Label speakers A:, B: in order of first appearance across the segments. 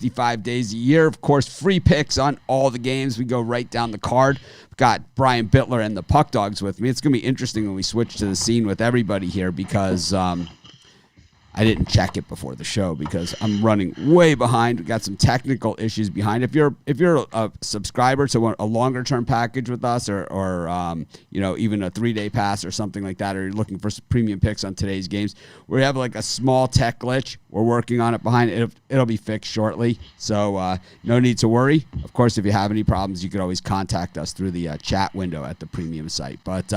A: 365 days a year. Of course, free picks on all the games. We go right down the card. We've got Brian Bittler and the Puck Dogs with me. It's going to be interesting when we switch to the scene with everybody here because I didn't check it before the show because I'm running way behind. We got some technical issues behind. If you're a subscriber to a longer term package with us, or even a 3-day pass or something like that, or you're looking for some premium picks on today's games, we have like a small tech glitch. We're working on it behind it. It'll be fixed shortly, so no need to worry. Of course, if you have any problems, you could always contact us through the chat window at the premium site. But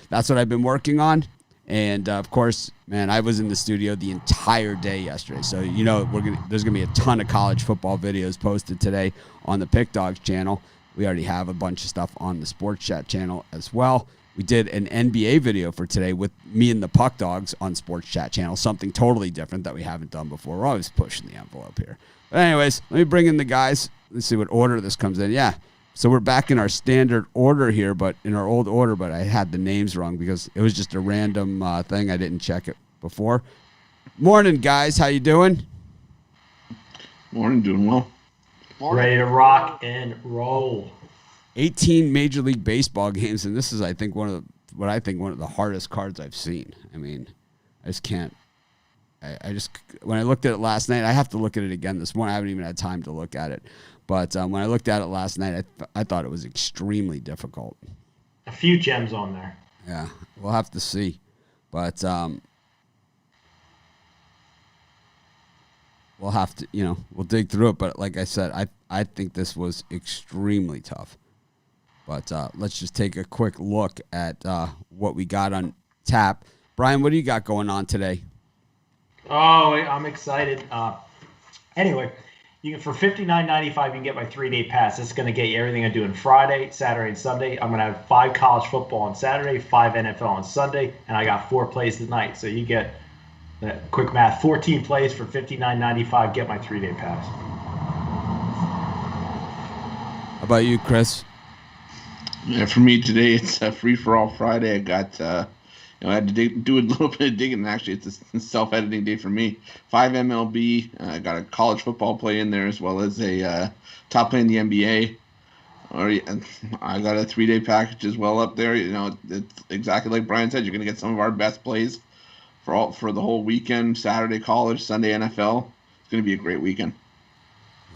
A: that's what I've been working on. And, of course, man, I was in the studio the entire day yesterday. So, there's going to be a ton of college football videos posted today on the Pick Dogs channel. We already have a bunch of stuff on the Sports Chat channel as well. We did an NBA video for today with me and the Puck Dogs on Sports Chat channel, something totally different that we haven't done before. We're always pushing the envelope here. But anyways, let me bring in the guys. Let's see what order this comes in. Yeah. So we're back in our standard order here, but in our old order, but I had the names wrong because it was just a random thing. I didn't check it before. Morning, guys. How you doing?
B: Morning, doing well.
C: Morning. Ready to rock and roll.
A: 18 Major League Baseball games, and this is, I think, one of the hardest cards I've seen. I mean, I just can't. When I looked at it last night, I have to look at it again this morning. I haven't even had time to look at it. But when I looked at it last night, I thought it was extremely difficult.
C: A few gems on there.
A: Yeah, we'll have to see. But we'll have to, we'll dig through it. But like I said, I think this was extremely tough. But let's just take a quick look at what we got on tap. Brian, what do you got going on today?
C: Oh, I'm excited. Anyway. For $59.95, you can get my 3-day pass. This is going to get you everything I do on Friday, Saturday, and Sunday. I'm going to have 5 college football on Saturday, 5 NFL on Sunday, and I got 4 plays tonight. So you get, quick math, 14 plays for $59.95. Get my 3-day pass.
A: How about you, Chris?
B: Yeah, for me today, it's a free-for-all Friday. I got I had to do a little bit of digging. Actually, it's a self-editing day for me. 5 MLB. I got a college football play in there as well as a top play in the NBA. I got a 3-day package as well up there. It's exactly like Brian said. You're going to get some of our best plays for the whole weekend. Saturday college, Sunday NFL. It's going to be a great weekend.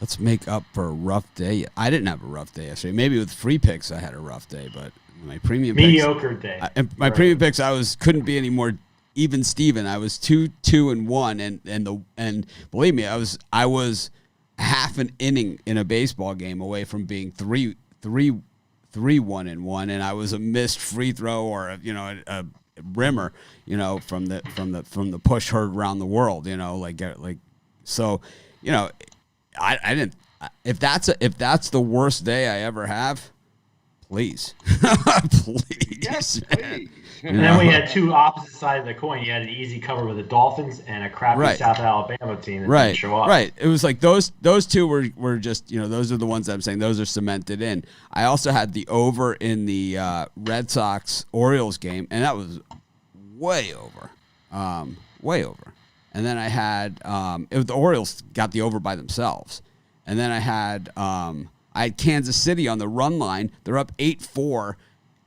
A: Let's make up for a rough day. I didn't have a rough day yesterday. Maybe with free picks I had a rough day, but my premium
C: mediocre day.
A: My premium picks couldn't be any more even Steven. I was 2-2-1 and believe me, I was half an inning in a baseball game away from being 3-1-1, and I was a missed free throw or a rimmer, from the push heard around the world, so, I didn't. If that's the worst day I ever have, please, please.
B: Yes, please.
C: And then we had 2 opposite sides of the coin. You had an easy cover with the Dolphins and a crappy South Alabama team that didn't show up.
A: Right. It was like those 2 were just, those are the ones that I'm saying. Those are cemented in. I also had the over in the Red Sox-Orioles game, and that was way over. Way over. And then I had the Orioles got the over by themselves. And then I had Kansas City on the run line. They're up 8-4,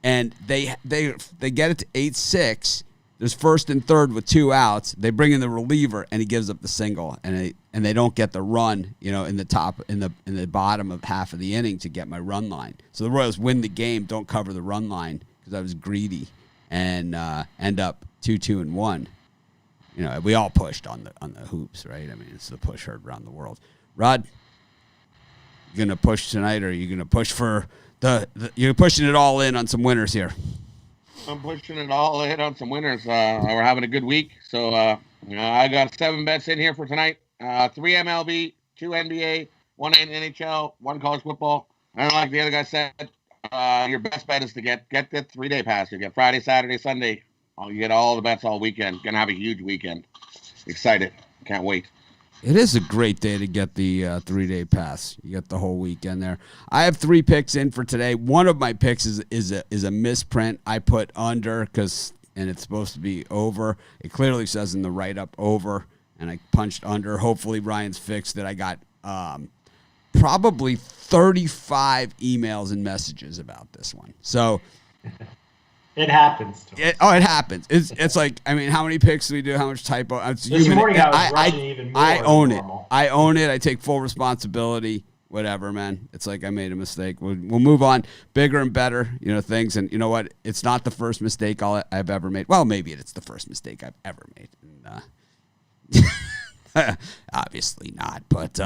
A: and they get it to 8-6. There's first and third with 2 outs. They bring in the reliever, and he gives up the single, and they don't get the run, in the bottom of half of the inning to get my run line. So the Royals win the game, don't cover the run line because I was greedy, and end up 2-2-1. We all pushed on the hoops, right? I mean, it's the push heard around the world. Rod, you gonna push tonight, or are you gonna push for you're pushing it all in on some winners here?
B: I'm pushing it all in on some winners. We're having a good week, so I got 7 bets in here for tonight. 3 MLB, 2 NBA, 1 NHL, 1 college football. I don't like the other guy said. Your best bet is to get the 3-day pass. You get Friday, Saturday, Sunday. You get all the bets all weekend. Gonna have a huge weekend. Excited. Can't wait.
A: It is a great day to get the 3-day pass. You get the whole weekend there. I have 3 picks in for today. One of my picks is a misprint. I put under and it's supposed to be over. It clearly says in the write-up over, and I punched under. Hopefully Ryan's fixed it. I got probably 35 emails and messages about this one. So
C: it happens.
A: It happens. It's like, I mean, how many picks do we do? How much typo? It's
C: this morning I was rushing even more.
A: I own
C: than
A: it.
C: normal.
A: I own it. I take full responsibility. Whatever, man. It's like I made a mistake. We'll move on. Bigger and better, things. And you know what? It's not the first mistake I've ever made. Well, maybe it's the first mistake I've ever made. And, obviously not, but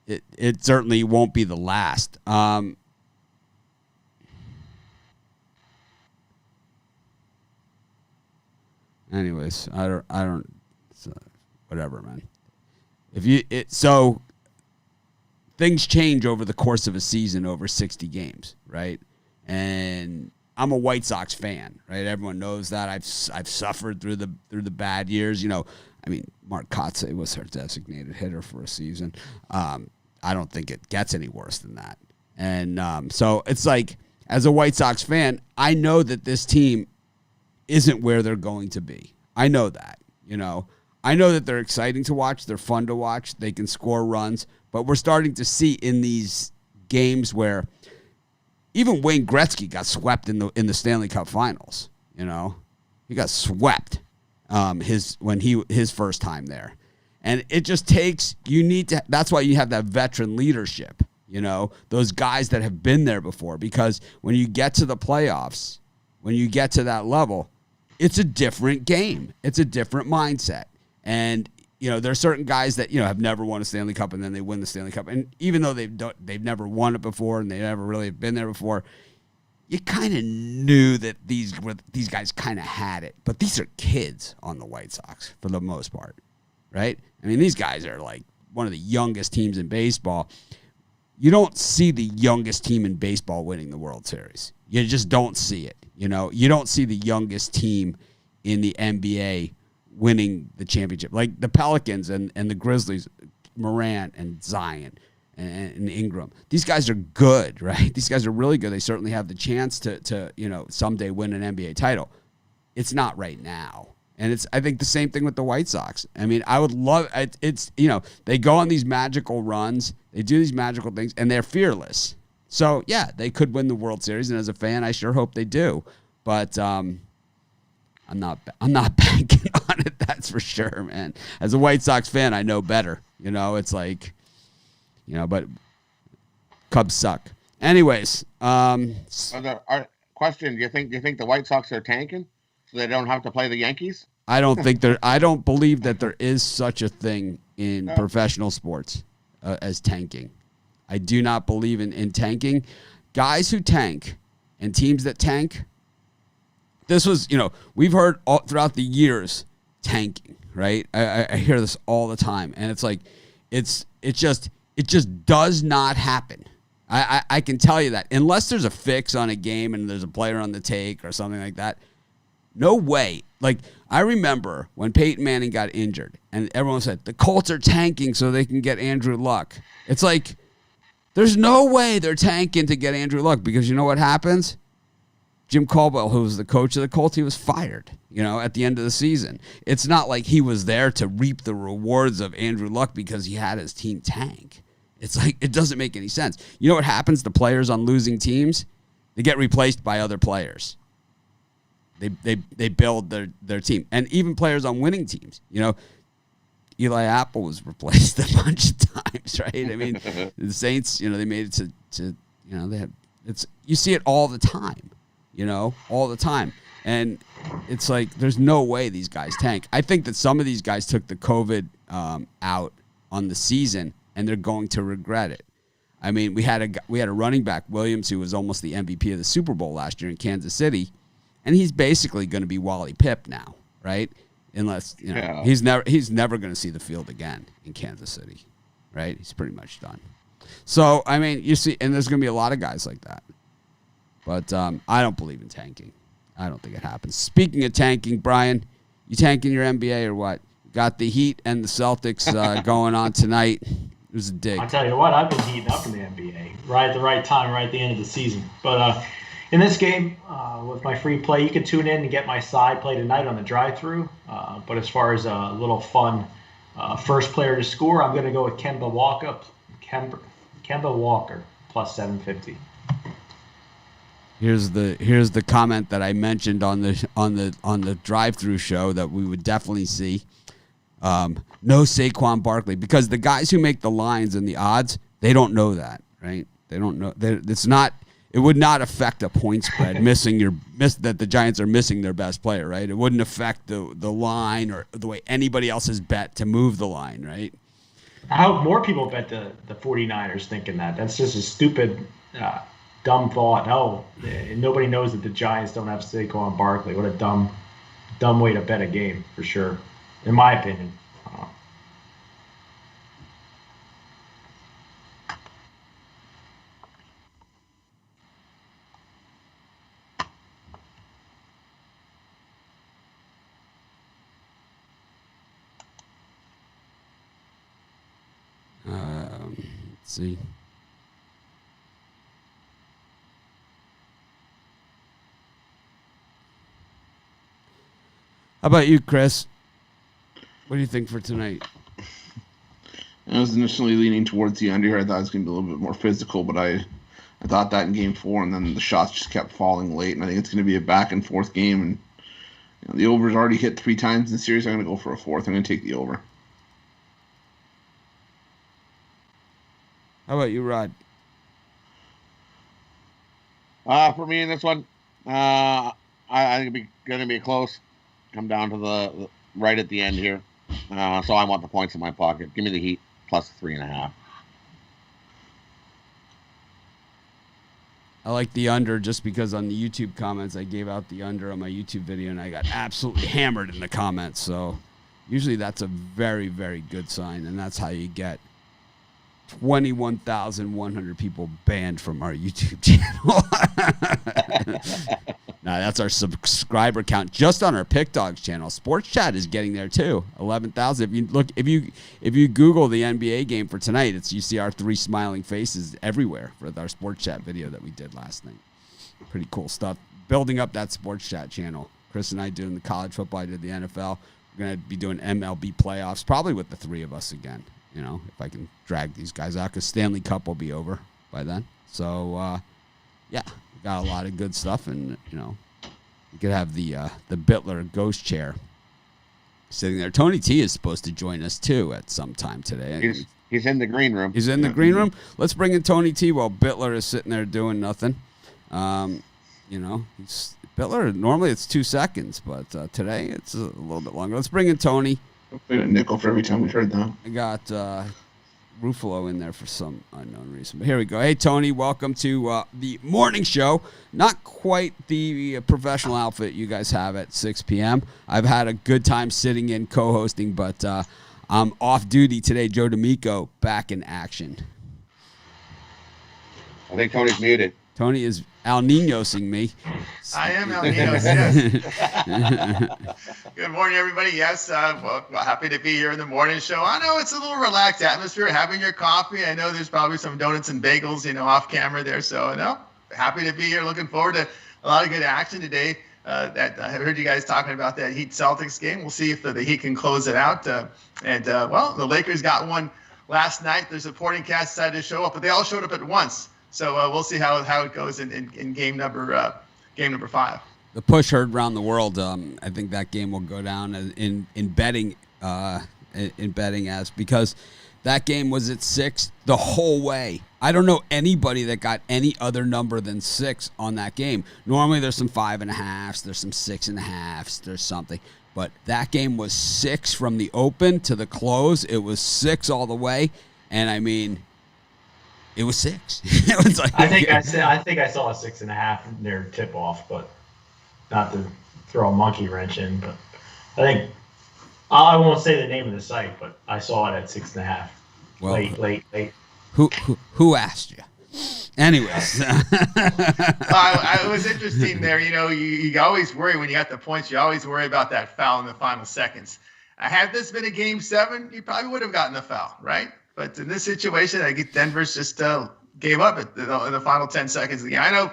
A: it certainly won't be the last. Anyways, I don't. Whatever, man. So things change over the course of a season over 60 games, right? And I'm a White Sox fan, right? Everyone knows that. I've suffered through the bad years. I mean, Mark Kotsay was our designated hitter for a season. I don't think it gets any worse than that. And so it's like, as a White Sox fan, I know that this team isn't where they're going to be. I know that, I know that they're exciting to watch. They're fun to watch. They can score runs. But we're starting to see in these games where even Wayne Gretzky got swept in the Stanley Cup Finals. He got swept his first time there, and it just takes that's why you have that veteran leadership. Those guys that have been there before, because when you get to the playoffs, when you get to that level, it's a different game. It's a different mindset, and there are certain guys that, have never won a Stanley Cup, and then they win the Stanley Cup. And even though they've never won it before and they never really have been there before, you kind of knew that these guys kind of had it. But these are kids on the White Sox for the most part, right? I mean, these guys are like one of the youngest teams in baseball. You don't see the youngest team in baseball winning the World Series. You just don't see it. You don't see the youngest team in the NBA winning the championship, like the Pelicans and the Grizzlies, Morant and Zion and Ingram. These guys are good, right? These guys are really good. They certainly have the chance to someday win an NBA title. It's not right now. And I think the same thing with the White Sox. I mean, I would love it's they go on these magical runs, they do these magical things, and they're fearless. So yeah, they could win the World Series, and as a fan, I sure hope they do. But I'm not banking on it, that's for sure, man. As a White Sox fan, I know better. It's like, but Cubs suck. Anyways,
D: question: Do you think the White Sox are tanking so they don't have to play the Yankees?
A: I don't believe that there is such a thing in professional sports as tanking. I do not believe in tanking. Guys who tank and teams that tank. This was, we've heard all throughout the years tanking, right? I hear this all the time, and it's like, it just does not happen. I can tell you that unless there's a fix on a game and there's a player on the take or something like that. No way. Like, I remember when Peyton Manning got injured, and everyone said the Colts are tanking so they can get Andrew Luck. It's like, there's no way they're tanking to get Andrew Luck, because you know what happens? Jim Caldwell, who was the coach of the Colts, he was fired, at the end of the season. It's not like he was there to reap the rewards of Andrew Luck because he had his team tank. It's like, it doesn't make any sense. You know what happens to players on losing teams? They get replaced by other players. They build their team. And even players on winning teams, Eli Apple was replaced a bunch of times, right? I mean, the Saints, they made it to they have, you see it all the time. All the time. And it's like, there's no way these guys tank. I think that some of these guys took the COVID out on the season, and they're going to regret it. I mean, we had a running back, Williams, who was almost the MVP of the Super Bowl last year in Kansas City, and he's basically going to be Wally Pipp now, right? Unless, he's never going to see the field again in Kansas City, right? He's pretty much done. So, I mean, you see, and there's going to be a lot of guys like that. But I don't believe in tanking. I don't think it happens. Speaking of tanking, Brian, you tanking your NBA or what? Got the Heat and the Celtics going on tonight. It was a dig.
C: I'll tell you what, I've been heating up in the NBA right at the right time, right at the end of the season. But in this game, with my free play, you can tune in and get my side play tonight on the drive-thru. But as far as a little fun First player to score, I'm going to go with Kemba Walker. Kemba Walker plus 750.
A: Here's the comment that I mentioned on the drive-through show that we would definitely see. No Saquon Barkley, because the guys who make the lines and the odds, they don't know that, right? They don't know. It would not affect a point spread that the Giants are missing their best player, right? It wouldn't affect the line or the way anybody else has bet to move the line, right?
C: I hope more people bet the 49ers thinking that. That's just a stupid, dumb thought. No, nobody knows that the Giants don't have Saquon Barkley. What a dumb way to bet a game, for sure, in my opinion.
A: Let's see. How about you, Chris? What do you think for tonight?
B: I was initially leaning towards the under here. I thought it was going to be a little bit more physical, but I thought that in Game 4, and then the shots just kept falling late, and I think it's going to be a back-and-forth game, and the over's already hit 3 times in the series. I'm going to go for a fourth. I'm going to take the over.
A: How about you, Rod?
D: For me in this one, I think it's going to be close. Come down to the right at the end here. So I want the points in my pocket. Give me the Heat plus 3.5.
A: I like the under just because on the YouTube comments, I gave out the under on my YouTube video, and I got absolutely hammered in the comments. So usually that's a very, very good sign, and that's how you get 21,100 people banned from our YouTube channel. Now that's our subscriber count just on our Pick Dogs channel. Sports Chat is getting there too, 11,000. If you Google the NBA game for tonight, you see our 3 smiling faces everywhere for our Sports Chat video that we did last night. Pretty cool stuff. Building up that Sports Chat channel. Chris and I doing the college football. I did the NFL. We're gonna be doing MLB playoffs, probably with the 3 of us again. You know, if I can drag these guys out, because Stanley Cup will be over by then. So, yeah, we got a lot of good stuff, and we could have the Bittler ghost chair sitting there. Tony T is supposed to join us too at some time today.
D: He's in the green room.
A: He's in the green room. Let's bring in Tony T while Bittler is sitting there doing nothing. Bittler. Normally it's 2 seconds, but today it's a little bit longer. Let's bring in Tony.
B: Played a nickel for every time we heard that.
A: I got Ruffalo in there for some unknown reason. But here we go. Hey, Tony, welcome to the morning show. Not quite the professional outfit you guys have at 6 p.m. I've had a good time sitting in co-hosting, but I'm off duty today. Joe D'Amico back in action.
D: I think Tony's muted.
A: Tony is El Niñosing me.
E: I am El Niños, yes. Good morning, everybody. Yes, well, happy to be here in the morning show. I know it's a little relaxed atmosphere, having your coffee. I know there's probably some donuts and bagels, off camera there. So, happy to be here. Looking forward to a lot of good action today. That I heard you guys talking about that Heat Celtics game. We'll see if the Heat can close it out. The Lakers got one last night. The supporting cast decided to show up, but they all showed up at once. So we'll see how it goes in game number 5.
A: The push heard around the world. I think that game will go down in betting as because that game was at 6 the whole way. I don't know anybody that got any other number than 6 on that game. Normally there's some 5.5s, there's some 6.5s, there's something. But that game was 6 from the open to the close. It was 6 all the way, and I mean. It was 6. It was like
C: I think I saw a 6.5 in their tip off, but not to throw a monkey wrench in. But I think I won't say the name of the site, but I saw it at 6.5.
A: Well,
C: late.
A: Who asked you? Anyways,
E: It was interesting there. You always worry when you got the points. You always worry about that foul in the final seconds. Had this been a Game 7, you probably would have gotten the foul, right? But in this situation, I get Denver's just gave up in the final 10 seconds of the game. I know,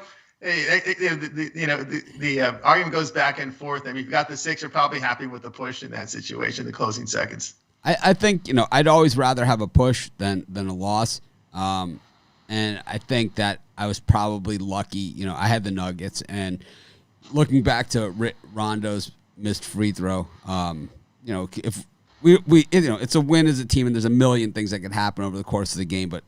E: the argument goes back and forth. I mean, if you got the 6, you're probably happy with the push in that situation, the closing seconds.
A: I think, I'd always rather have a push than a loss. And I think that I was probably lucky. I had the Nuggets, and looking back to Rondo's missed free throw, if we it's a win as a team, and there's a million things that could happen over the course of the game, but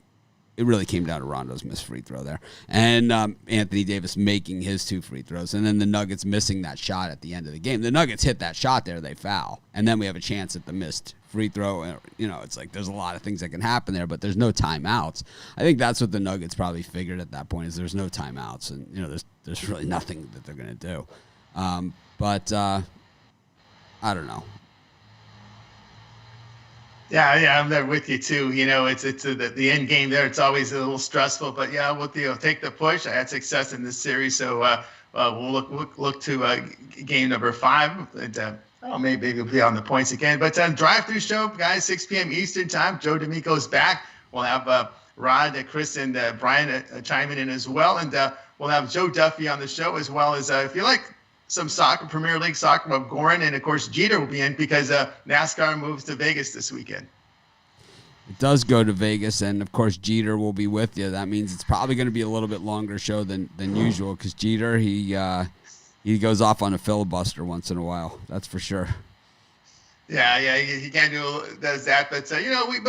A: it really came down to Rondo's missed free throw there, and Anthony Davis making his 2 free throws, and then the Nuggets missing that shot at the end of the game. The Nuggets hit that shot there, they foul, and then we have a chance at the missed free throw. It's like there's a lot of things that can happen there, but there's no timeouts. I think that's what the Nuggets probably figured at that point, is there's no timeouts, and there's really nothing that they're going to do. But I don't know.
E: Yeah, I'm there with you too. It's the end game there. It's always a little stressful, but yeah, we'll take the push. I had success in this series, so we'll look to game number 5. And, maybe we'll be on the points again. But drive-through show, guys, 6 p.m. Eastern time. Joe D'Amico's back. We'll have Rod, Chris, and Brian chiming in as well, and we'll have Joe Duffy on the show, as well as if you like some soccer, Premier League soccer, of Goran, and of course Jeter will be in, because NASCAR moves to Vegas this weekend.
A: It does go to Vegas, and of course Jeter will be with you. That means it's probably going to be a little bit longer show than usual, because Jeter he goes off on a filibuster once in a while. That's for sure.
E: Yeah, he does that, but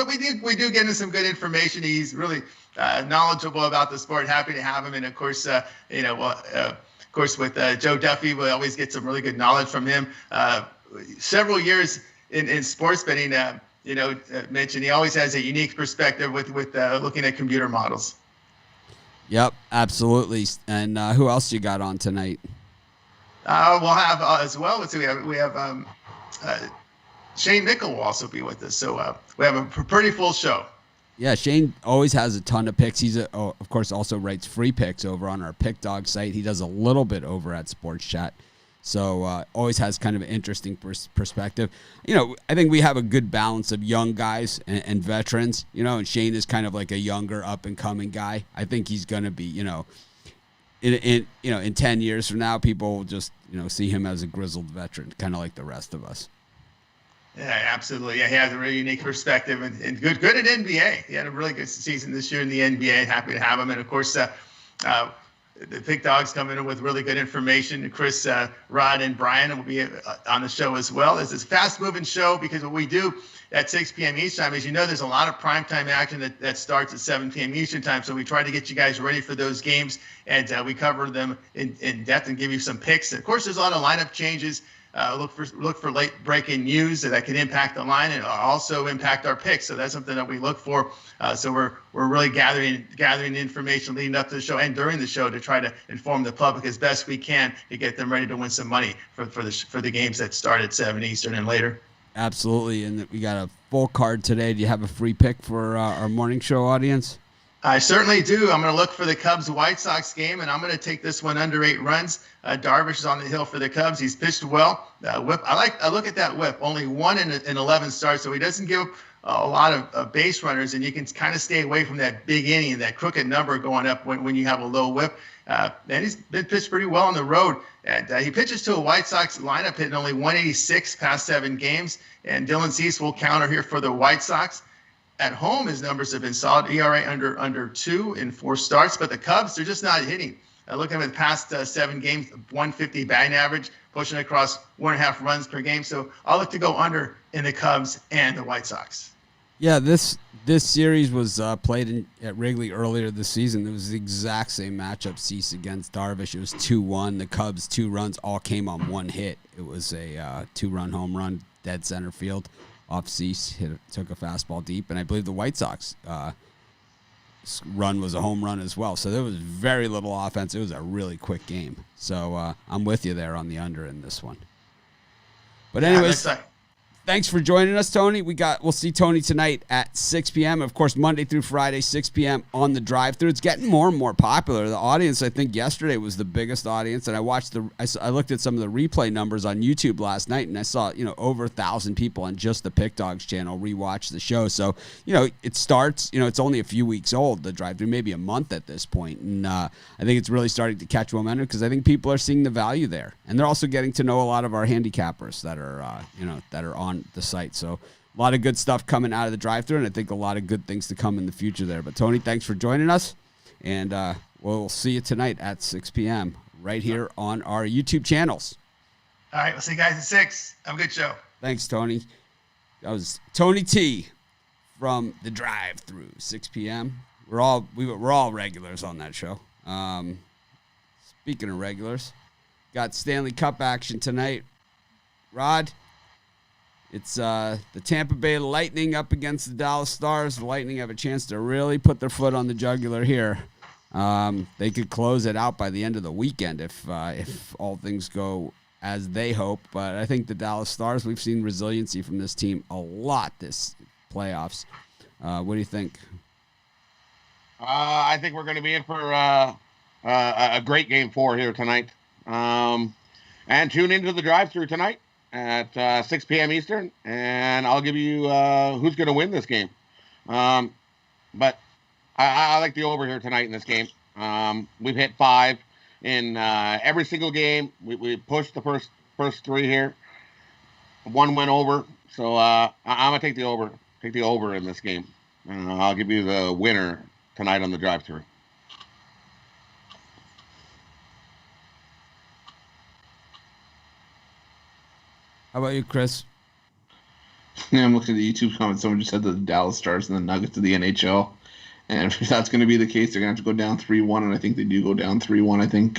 E: we do get into some good information. He's really knowledgeable about the sport. Happy to have him, and of course of course, with Joe Duffy, we always get some really good knowledge from him. Several years in sports betting, mentioned he always has a unique perspective with looking at computer models.
A: Yep, absolutely. And who else you got on tonight?
E: We'll have as well. Let's see, we have Shane Mickle will also be with us. So we have a pretty full show.
A: Yeah, Shane always has a ton of picks. He's of course also writes free picks over on our Pick Dog site. He does a little bit over at Sports Chat, so always has kind of an interesting perspective. I think we have a good balance of young guys and veterans. And Shane is kind of like a younger, up and coming guy. I think he's going to be, in 10 years from now, people will just see him as a grizzled veteran, kind of like the rest of us.
E: Yeah, absolutely. Yeah, he has a really unique perspective and good at NBA. He had a really good season this year in the NBA. Happy to have him. And of course, the Pick Dogs coming in with really good information. Chris, Rod, and Brian will be on the show as well. It's this fast-moving show, because what we do at 6 p.m. Eastern time is, there's a lot of primetime action that starts at 7 p.m. Eastern time. So we try to get you guys ready for those games, and we cover them in depth and give you some picks. Of course, there's a lot of lineup changes. Look for late breaking news that can impact the line and also impact our picks. So that's something that we look for. So we're really gathering information leading up to the show and during the show to try to inform the public as best we can to get them ready to win some money for the games that start at 7 Eastern and later.
A: Absolutely, and we got a full card today. Do you have a free pick for our morning show audience?
E: I certainly do. I'm going to look for the Cubs-White Sox game, and I'm going to take this one under 8 runs. Darvish is on the hill for the Cubs. He's pitched well. Whip. I look at that whip. Only 1 in 11 starts, so he doesn't give a lot of base runners, and you can kind of stay away from that big inning, that crooked number going up when you have a low whip. And he's been pitched pretty well on the road. And he pitches to a White Sox lineup hitting only 186 past 7 games. And Dylan Cease will counter here for the White Sox. At home, his numbers have been solid. ERA under 2 in 4 starts. But the Cubs, they're just not hitting. Looking at the past 7 games, 150 batting average, pushing across 1.5 runs per game. So I'll look to go under in the Cubs and the White Sox.
A: Yeah, this series was played at Wrigley earlier this season. It was the exact same matchup, Cease against Darvish. It was 2-1. The Cubs' 2 runs all came on 1 hit. It was a 2-run home run, dead center field. Off Cease, took a fastball deep, and I believe the White Sox run was a home run as well. So there was very little offense. It was a really quick game. So I'm with you there on the under in this one. But anyways, thanks for joining us, Tony. We'll see Tony tonight at 6 p.m. Of course, Monday through Friday, 6 p.m. on the drive-thru. It's getting more and more popular. The audience, I think, yesterday was the biggest audience, and I looked at some of the replay numbers on YouTube last night, and I saw over 1,000 people on just the Pick Dogs channel rewatch the show. So it starts. It's only a few weeks old. The drive-thru, maybe a month at this point, and I think it's really starting to catch momentum because I think people are seeing the value there, and they're also getting to know a lot of our handicappers that are on the site. So a lot of good stuff coming out of the drive-thru, and I think a lot of good things to come in the future there. But Tony, thanks for joining us, and we'll see you tonight at 6 p.m. right here on our YouTube channels.
E: All right, we'll see you guys at 6. Have a good show.
A: Thanks, Tony. That was Tony T from the drive-thru, 6 p.m. We're all regulars on that show. Speaking of regulars, got Stanley Cup action tonight. Rod, it's the Tampa Bay Lightning up against the Dallas Stars. The Lightning have a chance to really put their foot on the jugular here. They could close it out by the end of the weekend if all things go as they hope. But I think the Dallas Stars, we've seen resiliency from this team a lot this playoffs. What do you think?
D: I think we're going to be in for a great Game 4 here tonight. And tune into the drive-thru tonight at 6 p.m. Eastern, and I'll give you who's going to win this game. But I like the over here tonight in this game. We've hit 5 in every single game. We pushed the first 3 here. 1 went over, so I'm going to take the over. Take the over in this game. I'll give you the winner tonight on the drive-thru.
A: How about you, Chris?
B: Yeah, I'm looking at the YouTube comments. Someone just said the Dallas Stars and the Nuggets of the NHL. And if that's going to be the case, they're going to have to go down 3-1, and I think they do go down 3-1. I think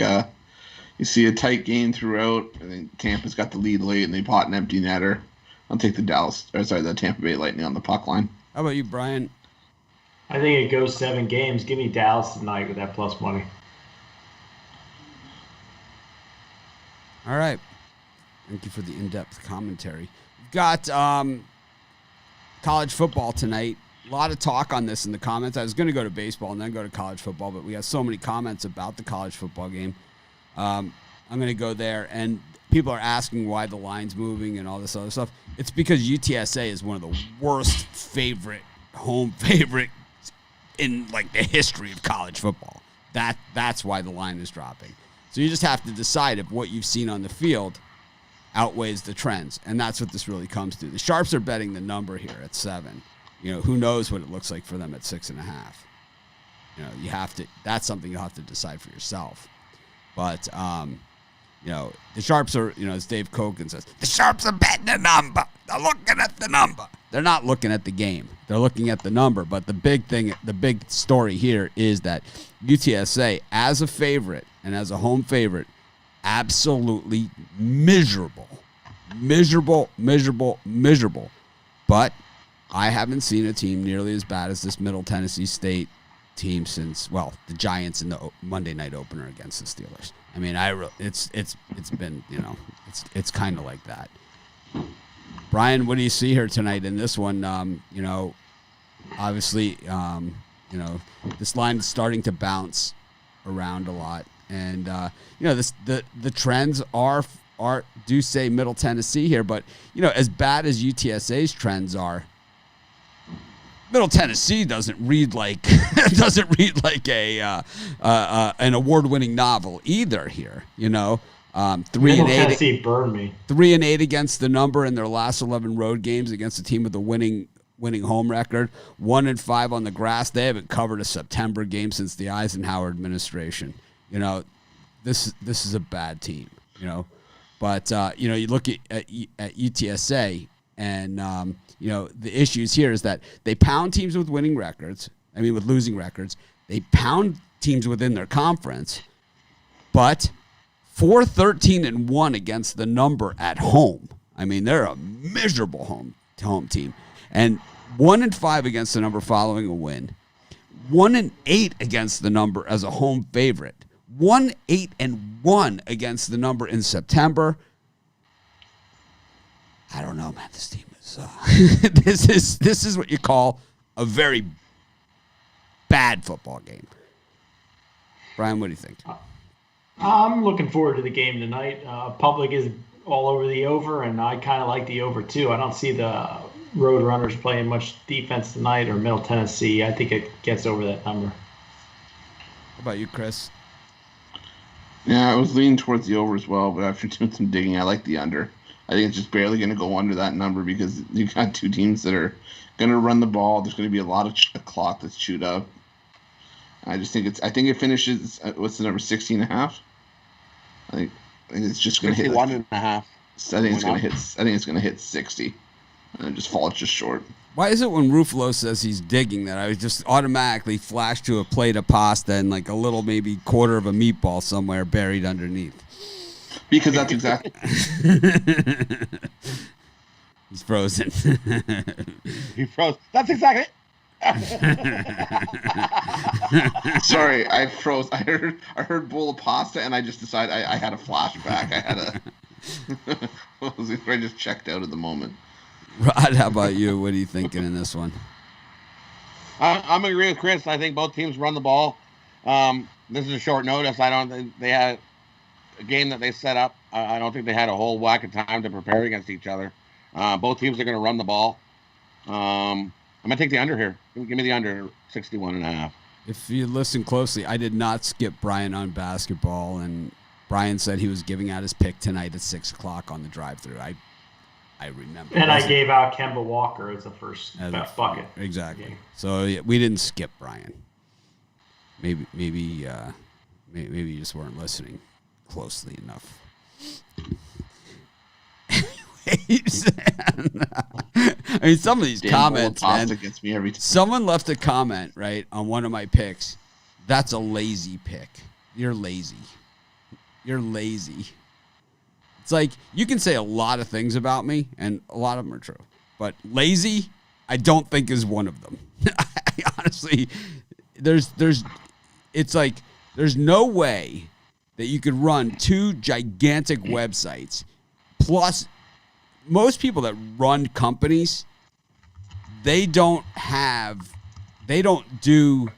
B: you see a tight game throughout. I think Tampa's got the lead late, and they pot an empty netter. I'll take the Tampa Bay Lightning on the puck line.
A: How about you, Brian?
C: I think it goes 7 games. Give me Dallas tonight with that plus money.
A: All right. Thank you for the in-depth commentary. We've got college football tonight. A lot of talk on this in the comments. I was going to go to baseball and then go to college football, but we have so many comments about the college football game. I'm going to go there, and people are asking why the line's moving and all this other stuff. It's because UTSA is one of the worst home favorites in like the history of college football. That's why the line is dropping. So you just have to decide if what you've seen on the field outweighs the trends, and that's what this really comes to. The Sharps are betting the number here at 7. Who knows what it looks like for them at 6.5. You have to. That's something you'll have to decide for yourself. But the Sharps are, as Dave Kogan says, the Sharps are betting the number. They're looking at the number. They're not looking at the game. They're looking at the number. But the big story here is that UTSA, as a favorite and as a home favorite, absolutely miserable. But I haven't seen a team nearly as bad as this Middle Tennessee State team since, the Giants in the Monday night opener against the Steelers. I mean, it's been, it's kind of like that. Brian, what do you see here tonight in this one? Obviously, this line is starting to bounce around a lot. And the trends do say Middle Tennessee here, but as bad as UTSA's trends are, Middle Tennessee doesn't read like an award-winning novel either here. 3-8.
C: Tennessee burned me.
A: 3-8 against the number in their last 11 road games against a team with a winning home record. 1-5 on the grass. They haven't covered a September game since the Eisenhower administration. This is a bad team, but you look at UTSA and, the issues here is that they pound teams with winning records. With losing records. They pound teams within their conference, but 4-13-1 against the number at home. They're a miserable home team, and 1-5 against the number following a win. 1-8 against the number as a home favorite. 1-8-1 against the number in September. I don't know, man. This team is this is what you call a very bad football game. Brian, what do you think?
C: I'm looking forward to the game tonight. Public is all over the over, and I kind of like the over too. I don't see the Road Runners playing much defense tonight, or Middle Tennessee. I think it gets over that number.
A: How about you, Chris?
B: Yeah, I was leaning towards the over as well, but after doing some digging, I like the under. I think it's just barely going to go under that number because you got two teams that are going to run the ball. There's going to be a lot of clock that's chewed up. I think it finishes. What's the number? 16.5. I think it's just going to hit
D: 61.5.
B: I think it's going to hit. I think it's going to hit 60, and just fall just short.
A: Why is it when Ruffalo says he's digging that I just automatically flash to a plate of pasta and like a little maybe quarter of a meatball somewhere buried underneath?
B: Because that's exactly.
A: He's frozen.
D: He froze. That's exactly it.
B: Sorry, I froze. I heard bowl of pasta, and I just decided I had a flashback. I had I just checked out at the moment.
A: Rod, how about you? What are you thinking in this one?
D: I'm agree with Chris. I think both teams run the ball. This is a short notice. I don't think they had a game that they set up. I don't think they had a whole whack of time to prepare against each other. Both teams are going to run the ball. I'm going to take the under here. Give me the under, 61.5.
A: If you listen closely, I did not skip Brian on basketball, and Brian said he was giving out his pick tonight at 6 o'clock on the drive-through. I remember.
C: And I gave out Kemba Walker as the first bucket.
A: Exactly.
C: Yeah.
A: So yeah, we didn't skip Brian. Maybe you just weren't listening closely enough. Anyways, I mean, some of these comments, man.
B: Gets me every time.
A: Someone left a comment right on one of my picks. That's a lazy pick. You're lazy. You're lazy. It's like you can say a lot of things about me, and a lot of them are true. But lazy, I don't think is one of them. I honestly, it's like there's no way that you could run 2 gigantic websites. Plus, most people that run companies, they don't do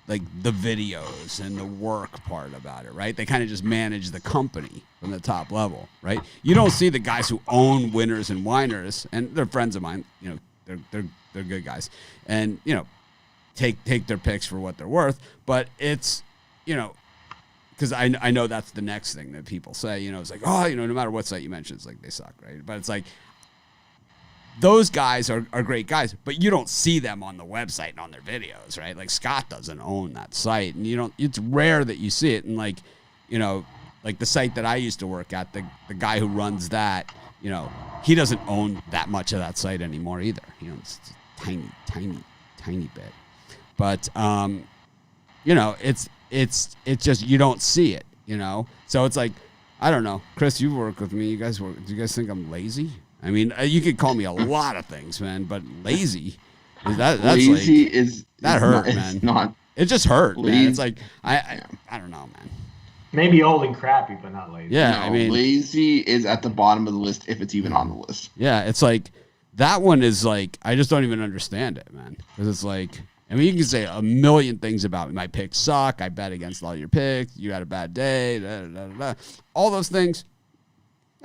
A: like the videos and the work part about it, right? They kind of just manage the company from the top level, right? You don't see the guys who own Winners and Winers, and they're friends of mine. You know, they're good guys, and you know, take their picks for what they're worth. But it's, you know, because I know that's the next thing that people say. You know, it's like, oh, you know, no matter what site you mention, it's like they suck, right? But it's like, those guys are great guys, but you don't see them on the website and on their videos, right? Like Scott doesn't own that site, and it's rare that you see it. And like, you know, like the site that I used to work at, the guy who runs that, you know, he doesn't own that much of that site anymore either. You know, it's tiny bit. But you know, it's just you don't see it, you know. So it's like, I don't know, Chris, you work with me. Do you guys think I'm lazy? I mean, you could call me a lot of things, man, but lazy that's
B: lazy
A: like,
B: is
A: that hurt,
B: not,
A: man.
B: It's not.
A: It just hurt,
B: lazy.
A: man. It's like I don't know, man.
C: Maybe old and crappy, but not lazy.
A: Yeah,
B: No,
A: I mean,
B: lazy is at the bottom of the list if it's even on the list.
A: yeah, it's like that one is like I just don't even understand it, man. Because it's like, I mean, you can say a million things about me. My picks suck. I bet against all your picks. You had a bad day. All those things.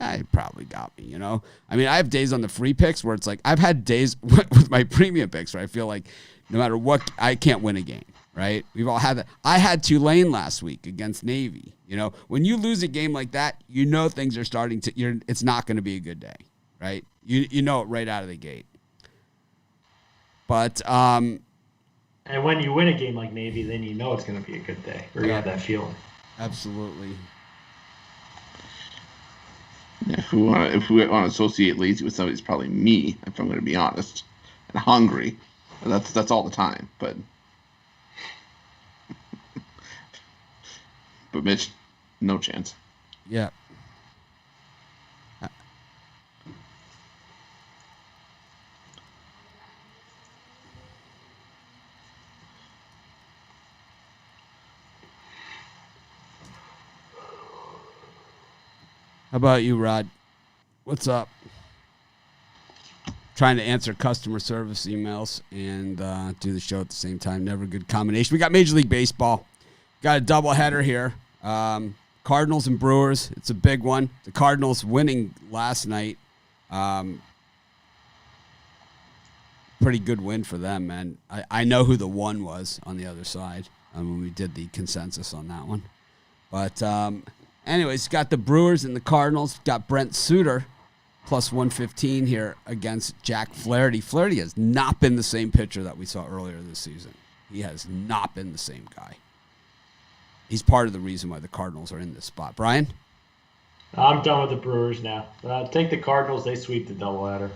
A: You probably got me, you know? I mean, I have days on the free picks where it's like, I've had days with my premium picks where I feel like no matter what, I can't win a game, right? We've all had that. I had Tulane last week against Navy. You know, when you lose a game like that, you know things are starting to, it's not going to be a good day, right? You know it right out of the gate. But,
C: and when you win a game like Navy, then you know it's going to be a good day, or you have that feeling.
A: Absolutely.
B: If we want to associate lazy with somebody, it's probably me, if I'm going to be honest. And hungry. That's all the time. But Mitch, no chance.
A: Yeah. How about you, Rod? What's up? Trying to answer customer service emails and do the show at the same time. Never a good combination. We got Major League Baseball. Got a doubleheader here. Cardinals and Brewers. It's a big one. The Cardinals winning last night. Pretty good win for them, man. I know who the one was on the other side when we did the consensus on that one. But anyways, got the Brewers and the Cardinals. Got Brent Suter plus 115 here against Jack Flaherty. Flaherty has not been the same pitcher that we saw earlier this season. He has not been the same guy. He's part of the reason why the Cardinals are in this spot. Brian?
C: I'm done with the Brewers now. Take the Cardinals. They sweep the doubleheader.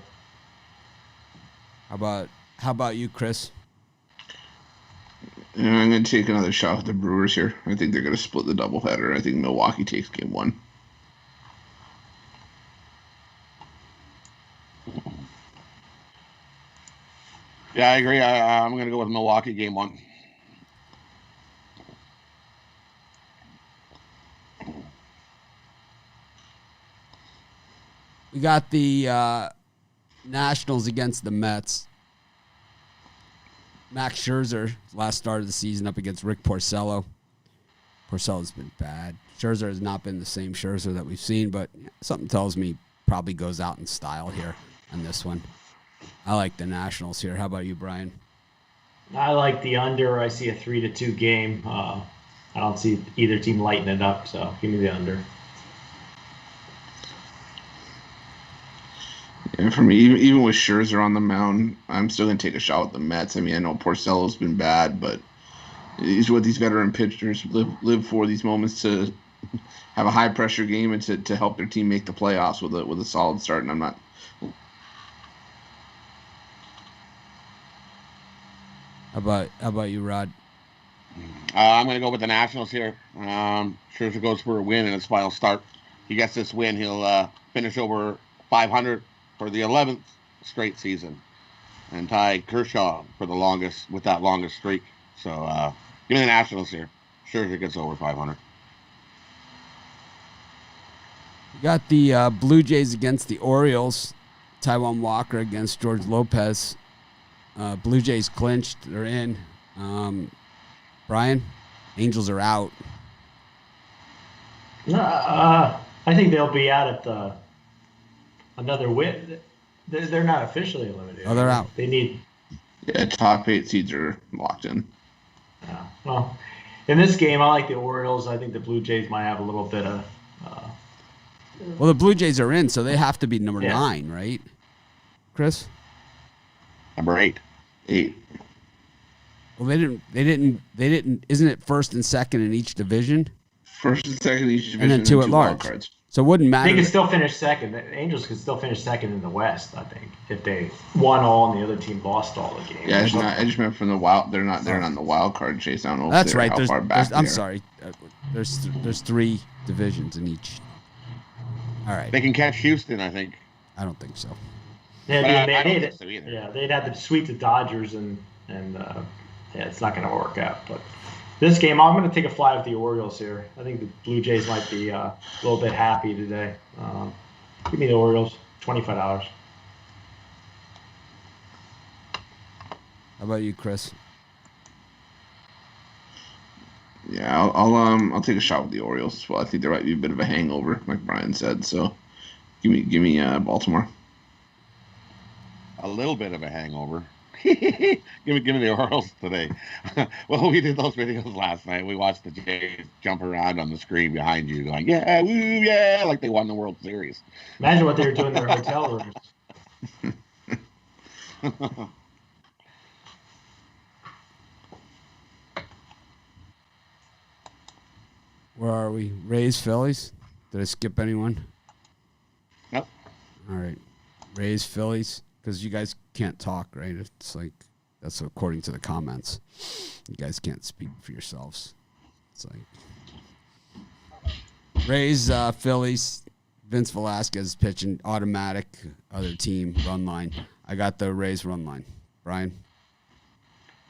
A: How about you, Chris?
B: Yeah, I'm going to take another shot at the Brewers here. I think they're going to split the doubleheader. I think Milwaukee takes game 1.
D: Yeah, I agree. I'm going to go with Milwaukee game 1.
A: We got the Nationals against the Mets. Max Scherzer, last start of the season up against Rick Porcello. Porcello's been bad. Scherzer has not been the same Scherzer that we've seen, but something tells me probably goes out in style here on this one. I like the Nationals here. How about you, Brian?
C: I like the under. I see a 3-2 game. I don't see either team lighting it up, so give me the under.
B: And for me, even with Scherzer on the mound, I'm still going to take a shot with the Mets. I mean, I know Porcello's been bad, but he's what these veteran pitchers live for, these moments to have a high-pressure game and to help their team make the playoffs with a solid start. And I'm not...
A: How about you, Rod?
D: I'm going to go with the Nationals here. Scherzer goes for a win in his final start. He gets this win, he'll finish over 500 for the 11th straight season and tie Kershaw for the longest streak. So give me the Nationals here. Scherzer gets over 500.
A: We got the Blue Jays against the Orioles. Taijuan Walker against George Lopez. Blue Jays clinched. They're in. Brian, Angels are out.
C: I think they'll be out at another win. They're not officially eliminated.
A: Oh, they're out.
C: They need.
B: Yeah, top 8 seeds are locked in.
C: Yeah. Well, in this game, I like the Orioles. I think the Blue Jays might have a little bit of.
A: Well, the Blue Jays are in, so they have to be number 9, right? Chris?
D: Number 8.
B: 8.
A: Well, they didn't. Isn't it first and second in each division?
B: First and second in each division,
A: and then 2 at large.
B: Cards.
A: So it wouldn't matter.
C: They can still finish second. The Angels could still finish second in the West, I think, if they won all and the other team lost all the games.
B: Yeah, I just meant from the wild. They're not on the wild card chase. I don't know.
A: That's
B: if
A: right.
B: how far back
A: I'm sorry. There's 3 divisions in each. All right.
D: They can catch Houston, I think.
A: I don't think so.
C: Yeah,
D: I don't think so either.
C: Yeah, they'd have to sweep the Dodgers, and it's not going to work out. But this game, I'm going to take a fly with the Orioles here. I think the Blue Jays might be a little bit happy today. Give me the Orioles, $25.
A: How about you, Chris?
B: Yeah, I'll take a shot with the Orioles as well. I think there might be a bit of a hangover, like Brian said. So, give me Baltimore.
D: A little bit of a hangover. give me the Orioles today. Well, we did those videos last night. We watched the Jays jump around on the screen behind you, going, "Yeah, woo, yeah," like they won the World Series.
C: Imagine what they were doing in their hotel rooms.
A: Where are we? Rays, Phillies? Did I skip anyone?
D: Nope.
A: All right. Rays, Phillies? Because you guys can't talk, right? It's like, that's according to the comments. You guys can't speak for yourselves. It's like Rays, Phillies, Vince Velasquez pitching automatic, other team, run line. I got the Rays run line. Brian?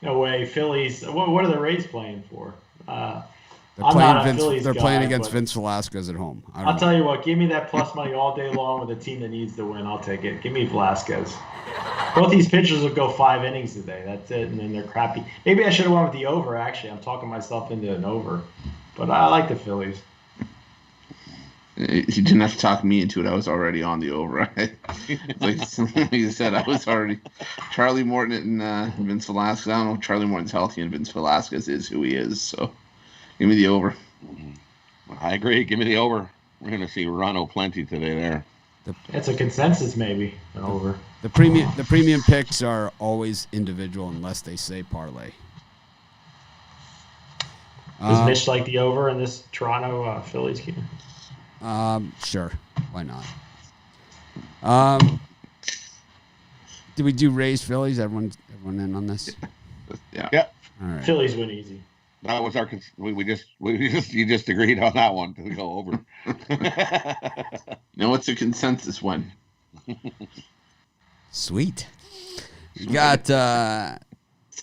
C: No way. Phillies. What are the Rays playing for?
A: They're playing
C: Phillies
A: against Vince Velasquez at home.
C: I'll tell you what, give me that plus money all day long with a team that needs to win. I'll take it. Give me Velasquez. Both these pitchers will go 5 innings today. That's it, and then they're crappy. Maybe I should have went with the over, actually. I'm talking myself into an over. But I like the Phillies.
B: You didn't have to talk me into it. I was already on the over. Like you said, I was already Charlie Morton and Vince Velasquez. I don't know if Charlie Morton's healthy and Vince Velasquez is who he is, so give me the over.
D: I agree. Give me the over. We're going to see Ron O'Plenty today there.
C: It's a consensus, maybe an over.
A: The premium picks are always individual unless they say parlay.
C: Does Mitch like the over in this Toronto Phillies game?
A: Sure. Why not? Did we do Rays Phillies? Everyone in on this?
B: Yeah.
D: Yeah.
A: All right.
C: Phillies win easy.
D: That was our. You just agreed on that one to go over.
B: Now what's the consensus one?
A: Sweet. We got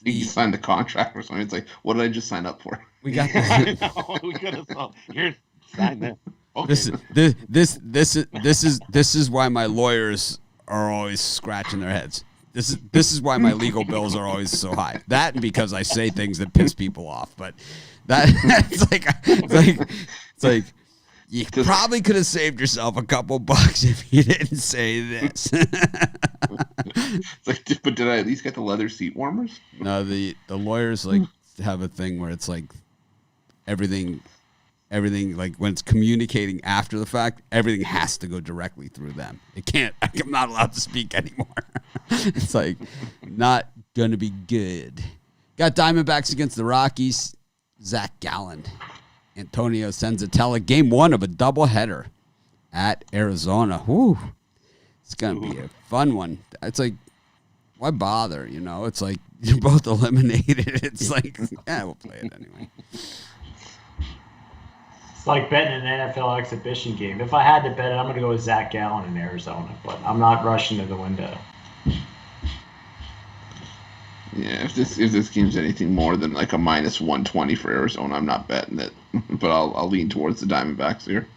B: You signed the contract or something. It's like, what did I just sign up for?
A: we got
D: I know, we could have thought. Here's sign this. Okay.
A: this is why my lawyers are always scratching their heads. This is why my legal bills are always so high. That and because I say things that piss people off. But it's like you probably could have saved yourself a couple bucks if you didn't say this.
B: It's like, but did I at least get the leather seat warmers?
A: No, the lawyers like have a thing where it's like everything like when it's communicating after the fact, everything has to go directly through them. I'm not allowed to speak anymore. It's like not gonna be good. Got Diamondbacks against the Rockies. Zach Gallen, Antonio Senzatella. Game 1 of a doubleheader at Arizona. Woo. It's gonna be a fun one. It's like, why bother? You know, it's like you're both eliminated. It's like, yeah, we'll play it anyway.
C: It's like betting an NFL exhibition game. If I had to bet it, I'm going to go with Zach Gallen in Arizona, but I'm not rushing to the window.
B: Yeah, if this game's anything more than like a minus 120 for Arizona, I'm not betting it. But I'll lean towards the Diamondbacks here.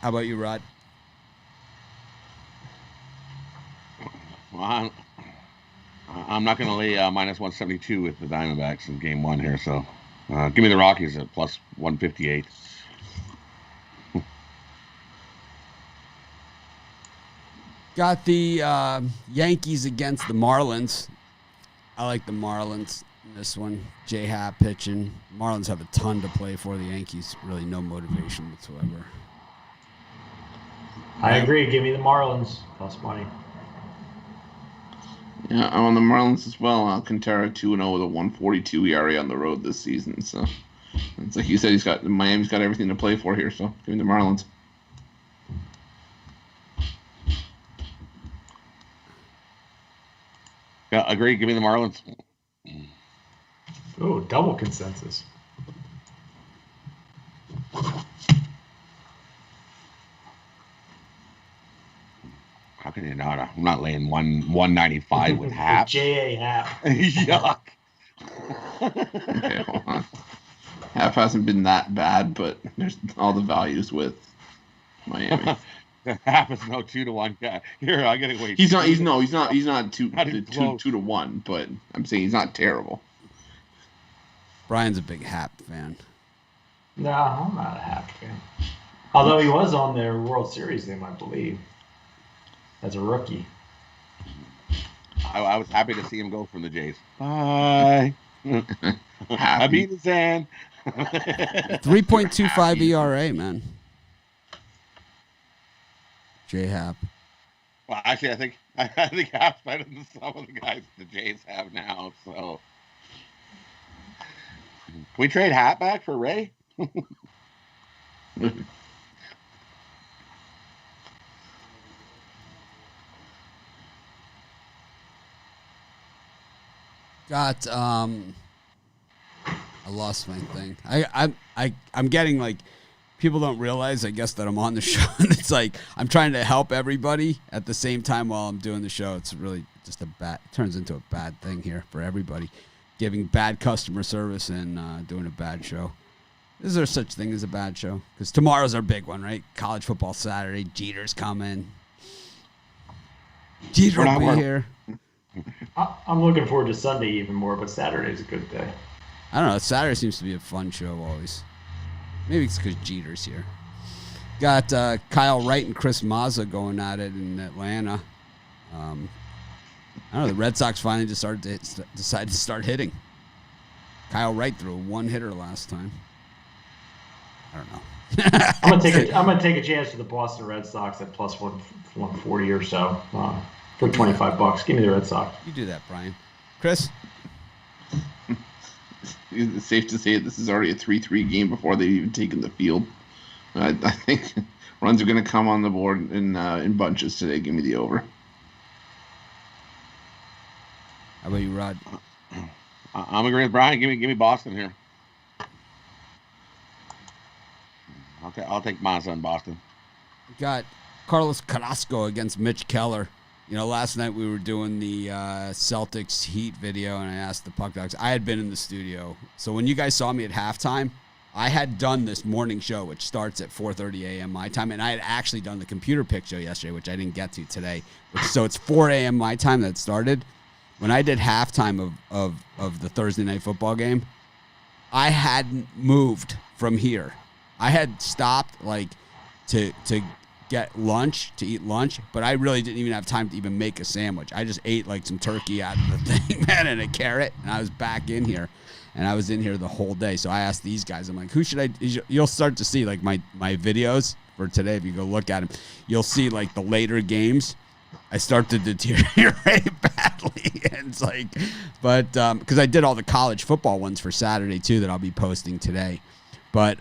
A: How about you, Rod?
D: Well, I'm not going to lay minus 172 with the Diamondbacks in game 1 here, so give me the Rockies at plus 158.
A: Got the Yankees against the Marlins. I like the Marlins in this one. J-Hap pitching. Marlins have a ton to play for. The Yankees, really no motivation whatsoever.
C: I agree. Give me the Marlins. Plus money.
B: Yeah, I'm on the Marlins as well. Quintero 2-0 with a 1.42 ERA on the road this season. So it's like you said, Miami's got everything to play for here. So give me the Marlins.
D: Yeah, agree. Give me the Marlins.
C: Ooh, double consensus.
D: How can you not? I'm not laying 195 with Hap.
C: J.A. Hap.
D: Yuck.
B: Okay, hold on. Half hasn't been that bad, but there's all the values with Miami.
D: Hap is no 2-1 guy. Here, I gotta wait.
B: He's not 2
D: close.
B: 2-1, but I'm saying he's not terrible.
A: Brian's a big Hap fan.
C: No, I'm not a Hap fan. Although he was on their World Series team, I believe, as a rookie.
D: I was happy to see him go from the Jays. Bye. Happy to Zan.
A: 3.25 ERA, man. J-Hap.
D: Well, actually, I think Hap's better than some of the guys the Jays have now. So, can we trade Hap back for Ray?
A: Got I lost my thing. I'm getting like people don't realize, I guess, that I'm on the show. And it's like I'm trying to help everybody at the same time while I'm doing the show. It's really just it turns into a bad thing here for everybody. Giving bad customer service and doing a bad show. Is there such thing as a bad show? Because tomorrow's our big one, right? College football Saturday. Jeter's coming. Jeter will be here.
C: I'm looking forward to Sunday even more, but Saturday's a good day.
A: I don't know. Saturday seems to be a fun show always. Maybe it's because Jeter's here. Got Kyle Wright and Chris Mazza going at it in Atlanta. I don't know. The Red Sox finally just decided to start hitting. Kyle Wright threw a one-hitter last time. I don't know.
C: I'm gonna take a chance for the Boston Red Sox at plus 140 or so for $25. Give me the Red Sox.
A: You do that, Brian. Chris?
B: It's safe to say this is already a 3-3 game before they've even taken the field. I think runs are going to come on the board in bunches today. Give me the over.
A: How about you, Rod?
D: I'm agreeing with Brian. Give me Boston here. I'll take Mazda in Boston.
A: Got Carlos Carrasco against Mitch Keller. You know, last night we were doing the Celtics Heat video, and I asked the Puck Dogs. I had been in the studio. So when you guys saw me at halftime, I had done this morning show, which starts at 4:30 a.m. my time, and I had actually done the computer pick show yesterday, which I didn't get to today. So it's 4 a.m. my time that started. When I did halftime of the Thursday night football game, I hadn't moved from here. I had stopped to get lunch, to eat lunch, but I really didn't even have time to even make a sandwich. I just ate some turkey out of the thing, man, and a carrot, and I was back in here, and I was in here the whole day. So I asked these guys, I'm like, who should I? You'll start to see my videos for today. If you go look at them, you'll see the later games. I start to deteriorate badly. And it's but because I did all the college football ones for Saturday too that I'll be posting today, but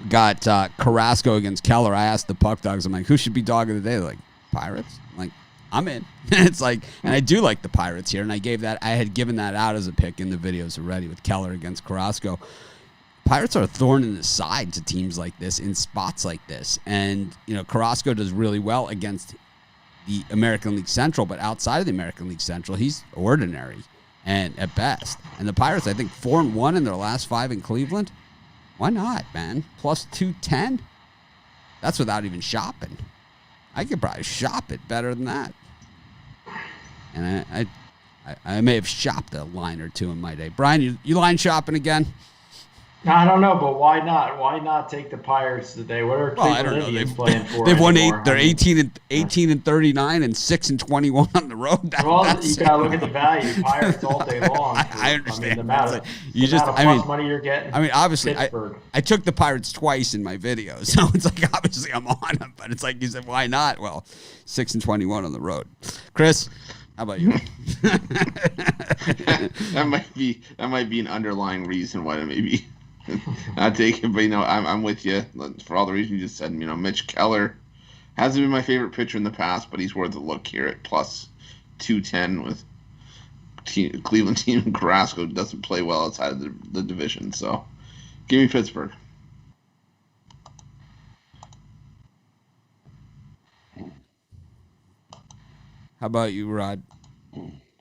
A: got Carrasco against Keller. I asked the Puck Dogs, I'm like, who should be dog of the day? They're like, Pirates? I'm like, I'm in. It's and I do like the Pirates here, and I had given that out as a pick in the videos already with Keller against Carrasco. Pirates are a thorn in the side to teams like this in spots like this. And, Carrasco does really well against the American League Central, but outside of the American League Central, he's ordinary and at best. And the Pirates, I think, 4-1 in their last 5 in Cleveland. Why not, man? Plus 210? That's without even shopping. I could probably shop it better than that. And I may have shopped a line or two in my day. Brian, you line shopping again?
C: I don't know, but why not? Why not take the Pirates today? What are Cleveland Indians playing for?
A: They've won 8. They're 18-39 and 6-21 on the road.
C: You gotta look at the value. Pirates all day long.
A: I understand.
C: The amount of money you're getting.
A: I mean, obviously, I took the Pirates twice in my video, so it's obviously I'm on them. But it's you said, why not? Well, 6-21 on the road. Chris, how about you?
B: That might be an underlying reason why it may be. Not taking, but I'm with you for all the reasons you just said. Mitch Keller hasn't been my favorite pitcher in the past, but he's worth a look here at plus 210 with Cleveland team, and Carrasco doesn't play well outside of the division. So, give me Pittsburgh.
A: How about you, Rod?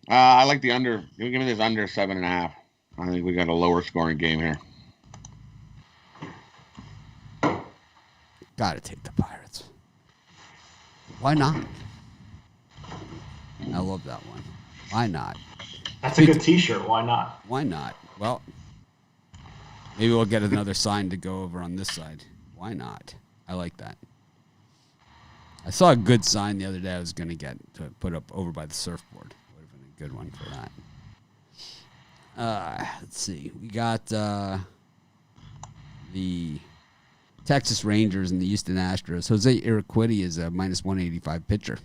D: I like the under. Give me this under 7.5. I think we got a lower scoring game here.
A: Got to take the Pirates. Why not? I love that one. Why not?
C: That's a good T-shirt. Why not?
A: Why not? Well, maybe we'll get another sign to go over on this side. Why not? I like that. I saw a good sign the other day I was going to get to put up over by the surfboard. Would have been a good one for that. Let's see. We got the Texas Rangers and the Houston Astros. Jose Urquidy is a minus 185 pitcher.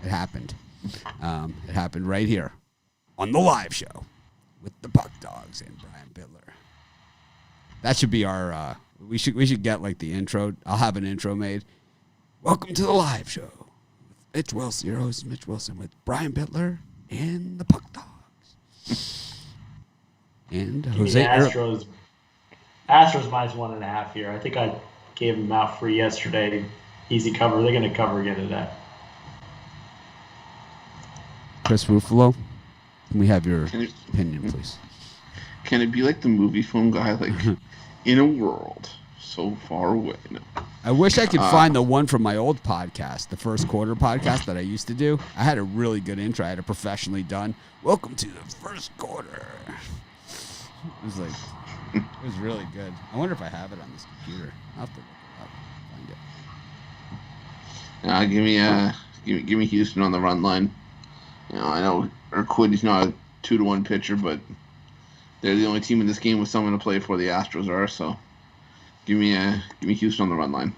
A: It happened. It happened right here on the live show with the Puck Dogs and Brian Bittler. That should be our. We should get the intro. I'll have an intro made. Welcome to the live show with Mitch Wilson, your host Mitch Wilson, with Brian Bittler and the Puck Dogs. And Jose
C: Astros minus 1.5 here. I think I gave them out free yesterday. Easy cover. They're going to cover again today.
A: Chris Ruffalo, can we have your opinion, please?
B: Can it be like the movie film guy, in a world so far away? No.
A: I wish I could find the one from my old podcast, the First Quarter podcast that I used to do. I had a really good intro. I had it professionally done. Welcome to the first quarter. It was it was really good. I wonder if I have it on this computer. I'll have to look it up. Find it.
B: Give me Houston on the run line. I know Urquidy's not a 2-1 pitcher, but They're the only team in this game with someone to play for. The Astros are, so give me Houston on the run line.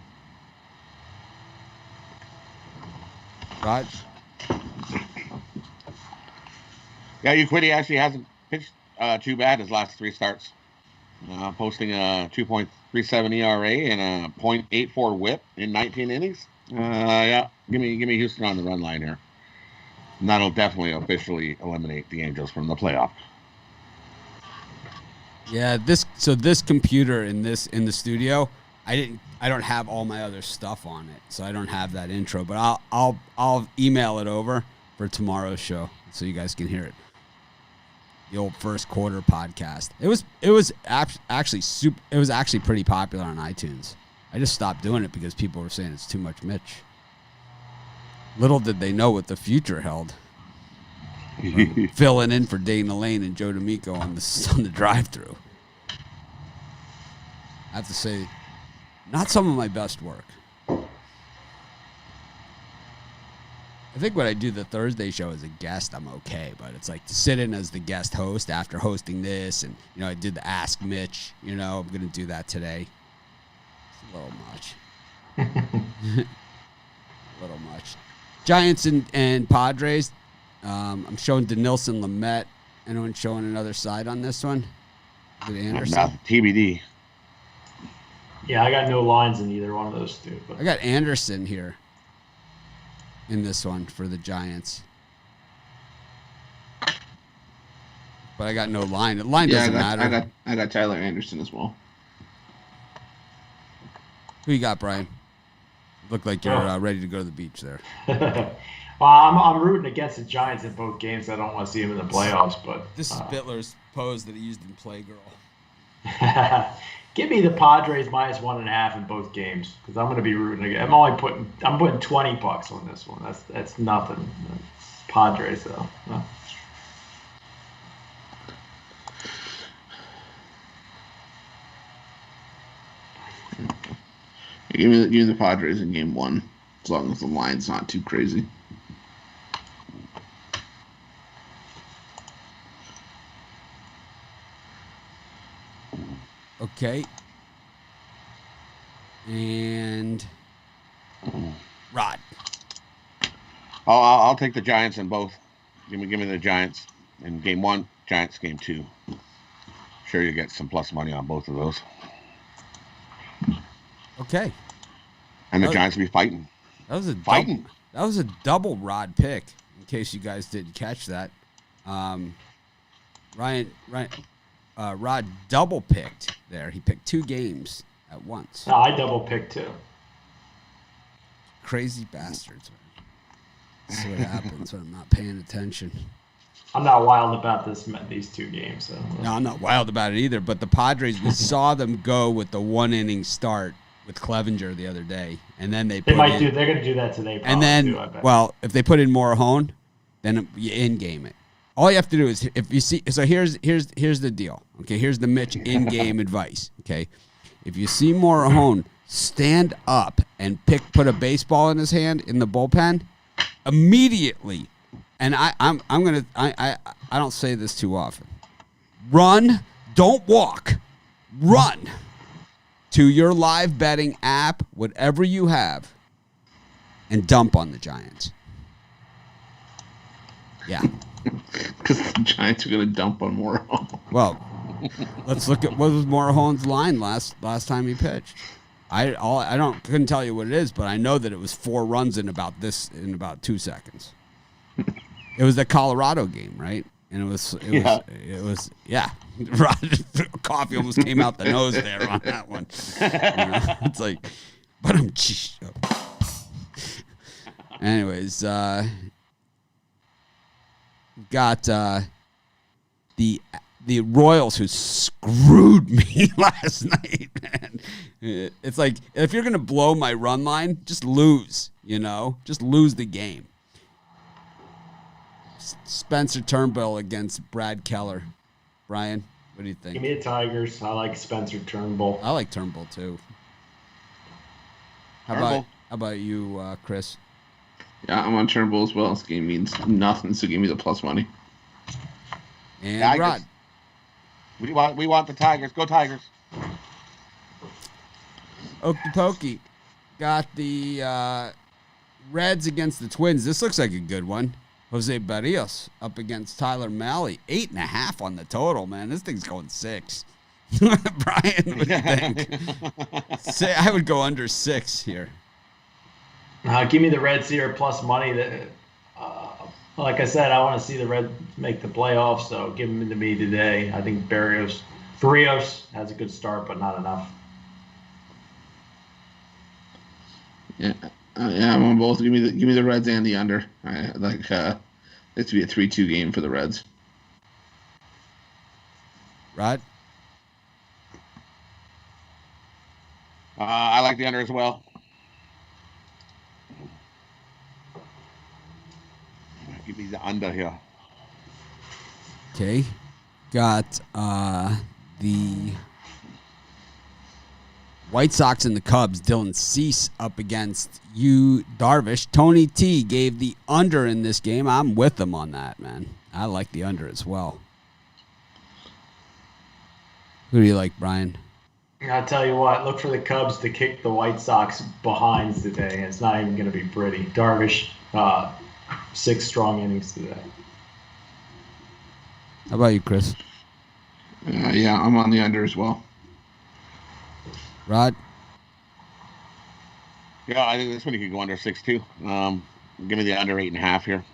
A: Rod?
D: Yeah, Uquiddy actually hasn't pitched too bad his last 3 starts. Posting a 2.37 ERA and a .84 WHIP in 19 innings. Yeah, give me Houston on the run line here. And that'll definitely officially eliminate the Angels from the playoff.
A: Yeah, this computer in the studio, I don't have all my other stuff on it, so I don't have that intro. But I'll email it over for tomorrow's show so you guys can hear it. The old first quarter podcast. It was actually pretty popular on iTunes. I just stopped doing it because people were saying it's too much Mitch. Little did they know what the future held. Filling in for Dana Lane and Joe D'Amico on the drive-thru. I have to say, not some of my best work. I think when I do the Thursday show as a guest, I'm okay, but it's like to sit in as the guest host after hosting this, and I did the Ask Mitch. I'm gonna do that today. It's a little much. A little much. Giants and Padres. I'm showing Denilson Lamet. Anyone showing another side on this one? Is it Anderson?
D: TBD.
C: Yeah, I got no lines in either one of those two. But
A: I got Anderson here in this one for the Giants. But I got no line. The line doesn't matter.
B: I got Tyler Anderson as well.
A: Who you got, Brian? Look like you're ready to go to the beach there.
C: Well, I'm rooting against the Giants in both games. I don't want to see them in the playoffs, but
A: This is Bittler's pose that he used in Playgirl.
C: give me the Padres -1.5 in both games because I'm going to be rooting again. I'm putting $20 on this one. That's nothing. It's Padres though. No.
B: Give me the Padres in game 1, as long as the line's not too crazy.
A: Okay. And Rod.
D: I'll take the Giants in both. Give me the Giants in game 1, Giants game 2. Sure, you get some plus money on both of those.
A: Okay.
D: And the Giants will be fighting.
A: That was a
D: Fighting.
A: That was a double Rod pick. In case you guys didn't catch that, Rod double picked there. He picked 2 games at once.
C: No, I double picked too.
A: Crazy bastards, man. That's what happens when I'm not paying attention.
C: I'm not wild about these 2 games. So.
A: No, I'm not wild about it either. But the Padres, we saw them go with the 1-inning start with Clevenger the other day, and then they're going
C: to do that today.
A: And then,
C: too, I bet.
A: well, if they put in Morahone, then you in-game it. All you have to do is, if you see, so here's the deal. Okay, here's the Mitch in-game advice. Okay, if you see Morahone, stand up and put a baseball in his hand in the bullpen immediately. And I don't say this too often. Run, don't walk. Run to your live betting app, whatever you have, and dump on the Giants. Yeah.
B: Because the Giants are going to dump on Morahone.
A: Well, let's look at what was Morahone's line last time he pitched. I couldn't tell you what it is, but I know that it was 4 runs in about 2 seconds. It was the Colorado game, right? And it was coffee almost came out the nose there on that one. It's like, but I'm anyways, got the Royals, who screwed me last night, man. It's like, if you're gonna blow my run line, just lose, just lose the game. Spencer Turnbull against Brad Keller. Brian, what do you think?
C: Give me the Tigers. I like Spencer Turnbull.
A: I like Turnbull too. How about you, Chris?
B: Yeah, I'm on Turnbull as well. This game means nothing, so give me the plus money.
A: And Rod.
D: We want the Tigers. Go Tigers.
A: Okie pokey. Got the Reds against the Twins. This looks like a good one. Jose Barrios up against Tyler Mahle. 8.5 on the total, man. This thing's going 6. Brian, what do you think? I would go under 6 here.
C: Give me the Reds here plus money. That, like I said, I want to see the Reds make the playoffs, so give them to me today. I think Barrios has a good start, but not enough.
B: Yeah, I'm on both. Give me the Reds and the under. I like it to be a 3-2 game for the Reds.
A: Rod?
D: I like the under as well. Give me the under here.
A: Okay. Got the White Sox and the Cubs. Dylan Cease up against Yu Darvish. Tony T gave the under in this game. I'm with him on that, man. I like the under as well. Who do you like, Brian?
C: I'll tell you what, look for the Cubs to kick the White Sox behind today. It's not even going to be pretty. Darvish, 6 strong innings today.
A: How about you, Chris?
B: Yeah, I'm on the under as well.
A: Rod?
D: Yeah, I think this one you could go under 6 too. Give me the under 8.5 here.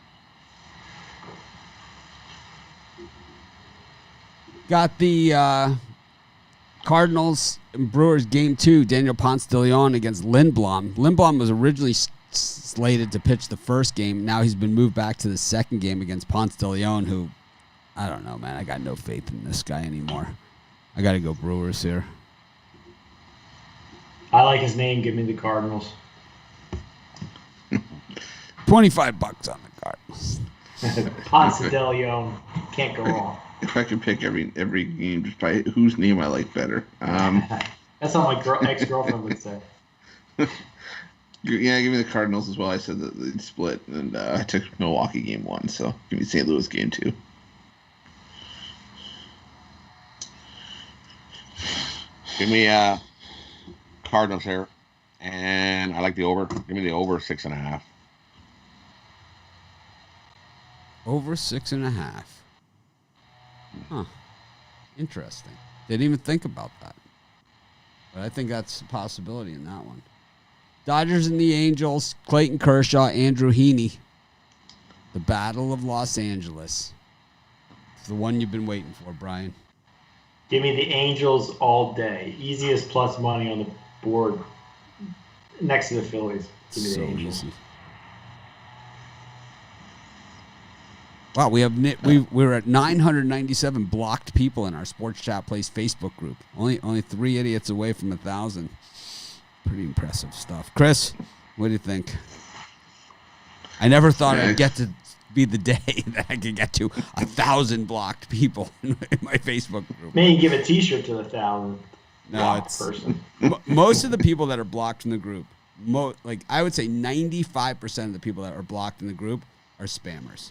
A: Got the Cardinals and Brewers game 2. Daniel Ponce de Leon against Lindblom. Lindblom was originally slated to pitch the first game. Now he's been moved back to the second game against Ponce de Leon, who, I don't know, man. I got no faith in this guy anymore. I got to go Brewers here.
C: I like his name. Give me the Cardinals.
A: $25 on the Cardinals.
C: Ponce de Leon. Can't go wrong.
B: If I could pick every game just by whose name I like better.
C: That's what my ex-girlfriend would say.
B: Yeah, give me the Cardinals as well. I said that they'd split, and I took Milwaukee game 1, so give me St. Louis game 2.
D: Give me Cardinals here, and I like the over. Give me the over 6.5.
A: Over 6.5. Huh. Interesting. Didn't even think about that. But I think that's a possibility in that one. Dodgers and the Angels. Clayton Kershaw, Andrew Heaney. The Battle of Los Angeles. It's the one you've been waiting for, Brian.
C: Give me the Angels all day. Easiest plus money on the board next to the Phillies. Give me the Angels.
A: Easy. Wow, we're at 997 blocked people in our Sports Chat Place Facebook group. Only 3 idiots away from 1,000. Pretty impressive stuff. Chris, what do you think? I never thought I'd get to be the day that I could get to 1,000 blocked people in my Facebook group.
C: Maybe you give a T-shirt to the 1,000 person.
A: Most of the people that are blocked in the group, I would say 95% of the people that are blocked in the group are spammers.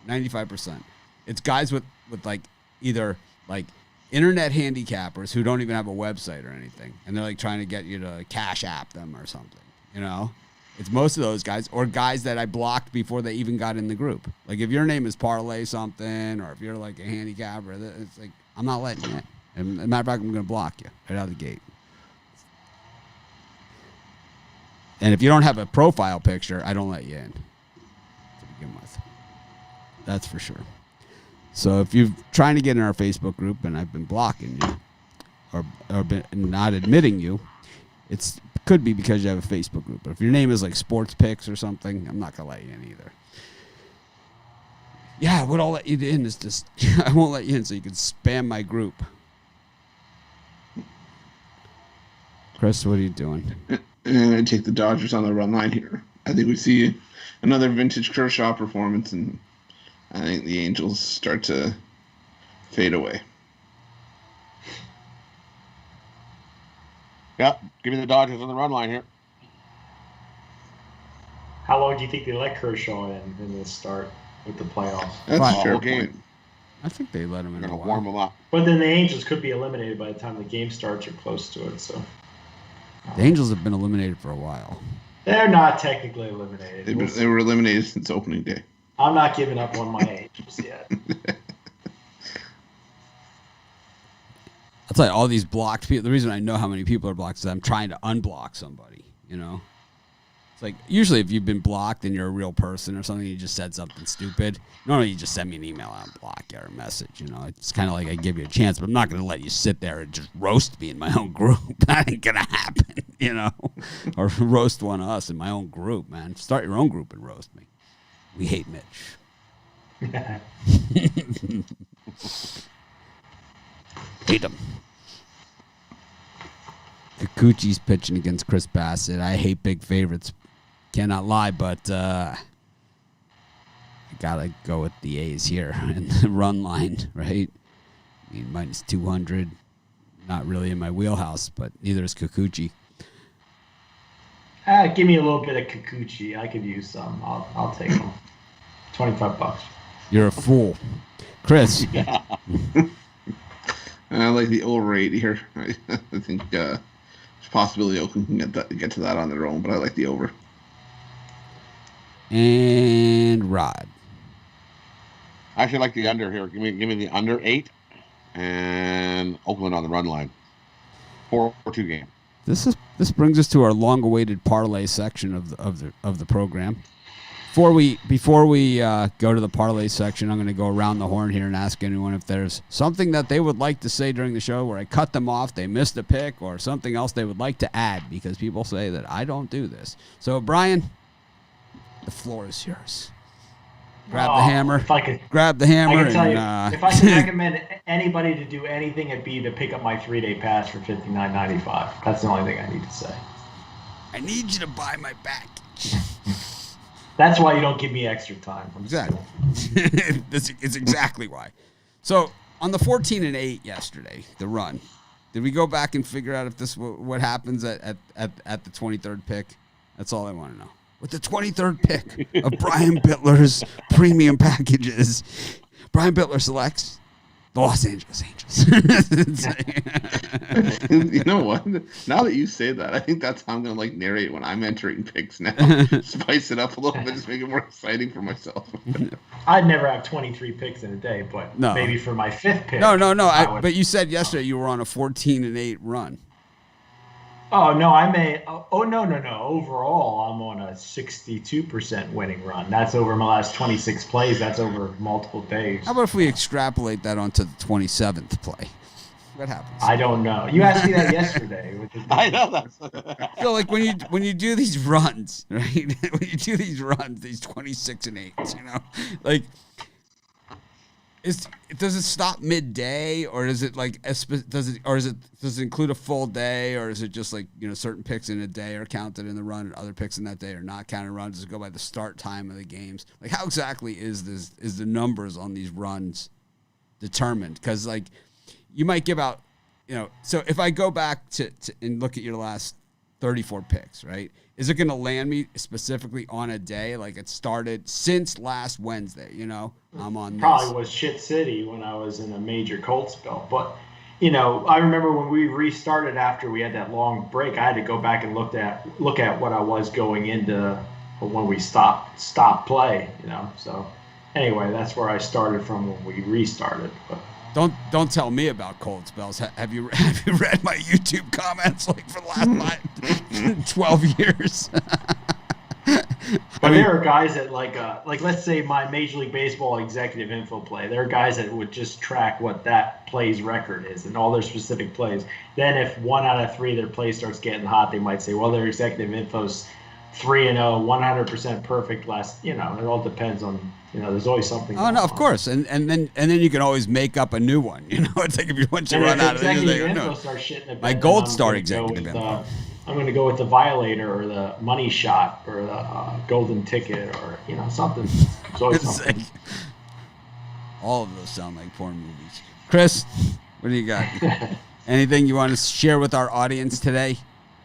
A: 95%. It's guys with like either like internet handicappers who don't even have a website or anything, and they're like trying to get you to cash app them or something. You know, it's most of those guys, or guys that I blocked before they even got in the group. Like if your name is Parlay something, or if you're like a handicapper, it's like I'm not letting you in. And as a matter of fact, I'm going to block you right out of the gate. And if you don't have a profile picture, I don't let you in to begin with. That's for sure. So if you're trying to get in our Facebook group and I've been blocking you or been not admitting you, it could be because you have a Facebook group. But if your name is like Sports Picks or something, I'm not going to let you in either. Yeah, what I'll let you in is just, I won't let you in so you can spam my group. Chris, what are you doing?
B: And I take the Dodgers on the run line here. I think we see another vintage Kershaw performance, and I think the Angels start to fade away.
D: Yeah, give me the Dodgers on the run line here.
C: How long do you think they let Kershaw in this start with the playoffs?
B: That's a fair
D: game.
B: point.
A: I think they let him in.
D: They're going to warm him up.
C: But then the Angels could be eliminated by the time the game starts or close to it. So
A: The Angels have been eliminated for a while.
C: they're not technically eliminated.
B: They were eliminated since opening day.
C: I'm not giving up on my Angels yet.
A: I'll tell you, all these blocked people, the reason I know how many people are blocked is I'm trying to unblock somebody, you know? It's like, usually if you've been blocked and you're a real person or something, you just said something stupid, normally you just send me an email and block you or a message, you know? It's kind of like I give you a chance, but I'm not going to let you sit there and just roast me in my own group. That ain't going to happen, you know? Or roast one of us in my own group, man. Start your own group and roast me. We hate Mitch. Hate him. Kikuchi's pitching against Chris Bassett. I hate big favorites. Cannot lie, but I gotta go with the A's here in the run line, right? I mean, minus 200. Not really in my wheelhouse, but neither is Kikuchi.
C: Give me a little bit of Kikuchi. I could use some. I'll take them. $25.
A: You're a fool. Chris.
B: I like the over 8 here. I think there's a possibility Oakland can get to that on their own, but I like the over.
A: And Rod.
D: I actually like the under here. Give me the under 8 and Oakland on the run line. 4-2 game.
A: This brings us to our long-awaited parlay section of the program. Before we go to the parlay section, I'm going to go around the horn here and ask anyone if there's something that they would like to say during the show where I cut them off, they missed a pick, or something else they would like to add, because people say that I don't do this. So, Brian, the floor is yours. Grab the hammer.
C: If I could,
A: grab the hammer.
C: I can tell you, if I could recommend anybody to do anything, it'd be to pick up my 3-day pass for $59.95. That's the only thing I need to say.
A: I need you to buy my package.
C: That's why you don't give me extra time.
A: Exactly. It's exactly why. So on the 14-8 yesterday, the run, did we go back and figure out if this what happens at the 23rd pick? That's all I want to know. With the 23rd pick of Brian Bittler's premium packages, Brian Bittler selects the Los Angeles Angels.
B: You know what? Now that you say that, I think that's how I'm going to narrate when I'm entering picks now. Spice it up a little bit, just make it more exciting for myself.
C: I'd never have 23 picks in a day, but maybe for my 5th pick.
A: No. But you said yesterday you were on a 14-8 run.
C: Oh, no, I may. Oh, no. Overall, I'm on a 62% winning run. That's over my last 26 plays. That's over multiple days.
A: How about if we extrapolate that onto the 27th play? What happens?
C: I don't know. You asked me that yesterday.
D: I know that.
A: So, when you do these runs, right? When you do these runs, these 26 and 8s, does it stop midday, or is it does it include a full day, or is it just certain picks in a day are counted in the run and other picks in that day are not counted in runs? Does it go by the start time of the games? How exactly is the numbers on these runs determined? Because you might give out, so if I go back to and look at your last 34 picks, right? Is it going to land me specifically on a day? It started since last Wednesday, I'm on this.
C: Probably was shit city when I was in a major cold spell. But, I remember when we restarted after we had that long break, I had to go back and look at what I was going into when we stopped play, So anyway, that's where I started from when we restarted. But
A: Don't tell me about cold spells. Have you read my YouTube comments for the last 12 years?
C: But there are guys that let's say my Major League Baseball executive info play. There are guys that would just track what that play's record is and all their specific plays. Then if 1 out of 3 of their plays starts getting hot, they might say, well, their executive info's 3-0, 100% perfect last. It all depends on. There's always something.
A: Oh no, of course, and then you can always make up a new one. It's like if you want to run out of anything. No. My gold star executive info.
C: I'm going to go with the violator or the money shot or the golden ticket or something. It's always something.
A: All of those sound like porn movies. Chris, what do you got? Anything you want to share with our audience today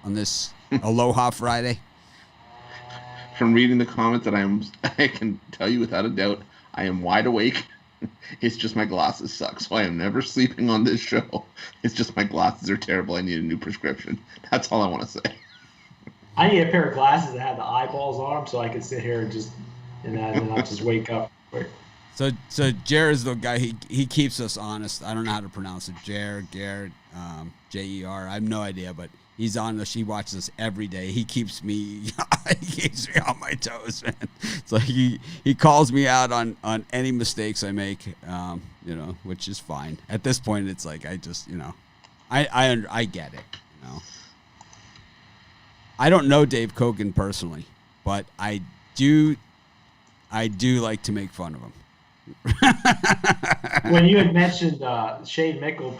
A: on this Aloha Friday?
B: From reading the comments, I can tell you without a doubt, I am wide awake. It's just my glasses suck, so I am never sleeping on this show. It's just my glasses are terrible. I need a new prescription. That's all I want to say.
C: I need a pair of glasses that have the eyeballs on them so I can sit here and then I'll just wake up.
A: So Jared's the guy. He keeps us honest. I don't know how to pronounce it. Jared, J-E-R. I have no idea, but he's on us. He watches us every day. He keeps me on my toes, man. So he calls me out on any mistakes I make, which is fine. At this point, it's like I just, I get it, I don't know Dave Koken personally, but I do like to make fun of him.
C: When you had mentioned Shane Mickle,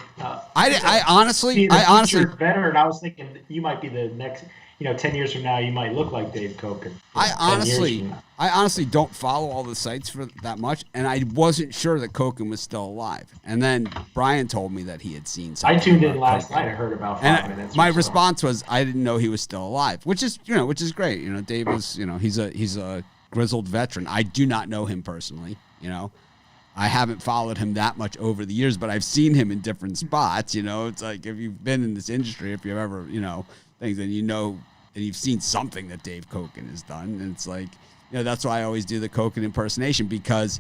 A: I honestly
C: veteran, I was thinking you might be the next. 10 years from now, you might look like Dave Koken.
A: I honestly don't follow all the sites for that much, and I wasn't sure that Koken was still alive. And then Brian told me that he had seen something.
C: I tuned in last night. I heard about 5 minutes.
A: My response was I didn't know he was still alive, which is great. Dave is he's a grizzled veteran. I do not know him personally. I haven't followed him that much over the years, but I've seen him in different spots. It's like if you've been in this industry, if you've ever things, and and you've seen something that Dave Koken has done, and it's like that's why I always do the Koken impersonation, because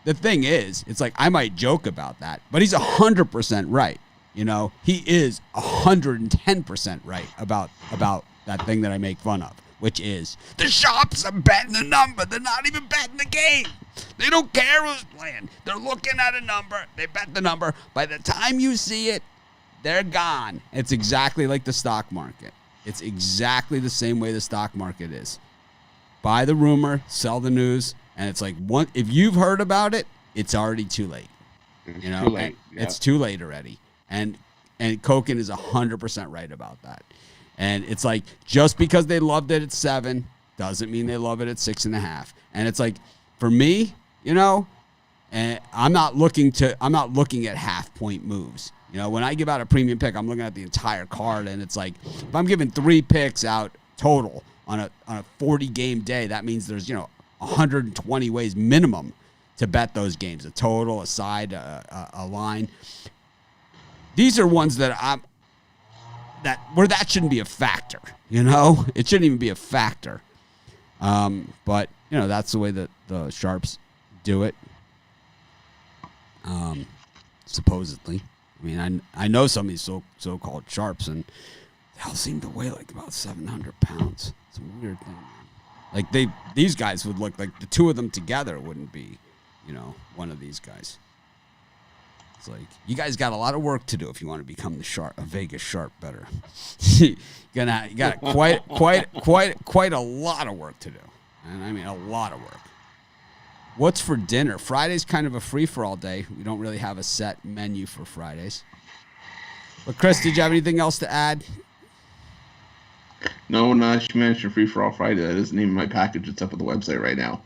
A: the thing is, it's like I might joke about that, but he's 100% right. He is 110% right about that thing that I make fun of, which is the sharps are betting the number. They're not even betting the game. They don't care who's playing. They're looking at a number. They bet the number. By the time you see it, they're gone. It's exactly like the stock market. It's exactly the same way the stock market is. Buy the rumor, sell the news, and it's like if you've heard about it, it's already too late.
D: Too late. Yeah.
A: It's too late already. And Koken is 100% right about that. And it's like just because they loved it at 7 doesn't mean they love it at 6.5. And it's like for me, and I'm not looking at half-point moves. When I give out a premium pick, I'm looking at the entire card, and it's like if I'm giving 3 picks out total on a 40-game day, that means there's 120 ways minimum to bet those games, a total, a side, a line. These are ones that that shouldn't be a factor. It shouldn't even be a factor. But that's the way that the sharps do it. Supposedly. I mean, I know some of these so-called sharps, and they all seem to weigh like about 700 pounds. It's a weird thing. Like these guys would look like the two of them together wouldn't be, one of these guys. It's like you guys got a lot of work to do if you want to become a Vegas sharp better. you got quite a lot of work to do, and I mean a lot of work. What's for dinner? Friday's kind of a free-for-all day. We don't really have a set menu for Fridays. But Chris, did you have anything else to add?
B: No, not you mentioned free-for-all Friday. That isn't even my package. It's up at the website right now.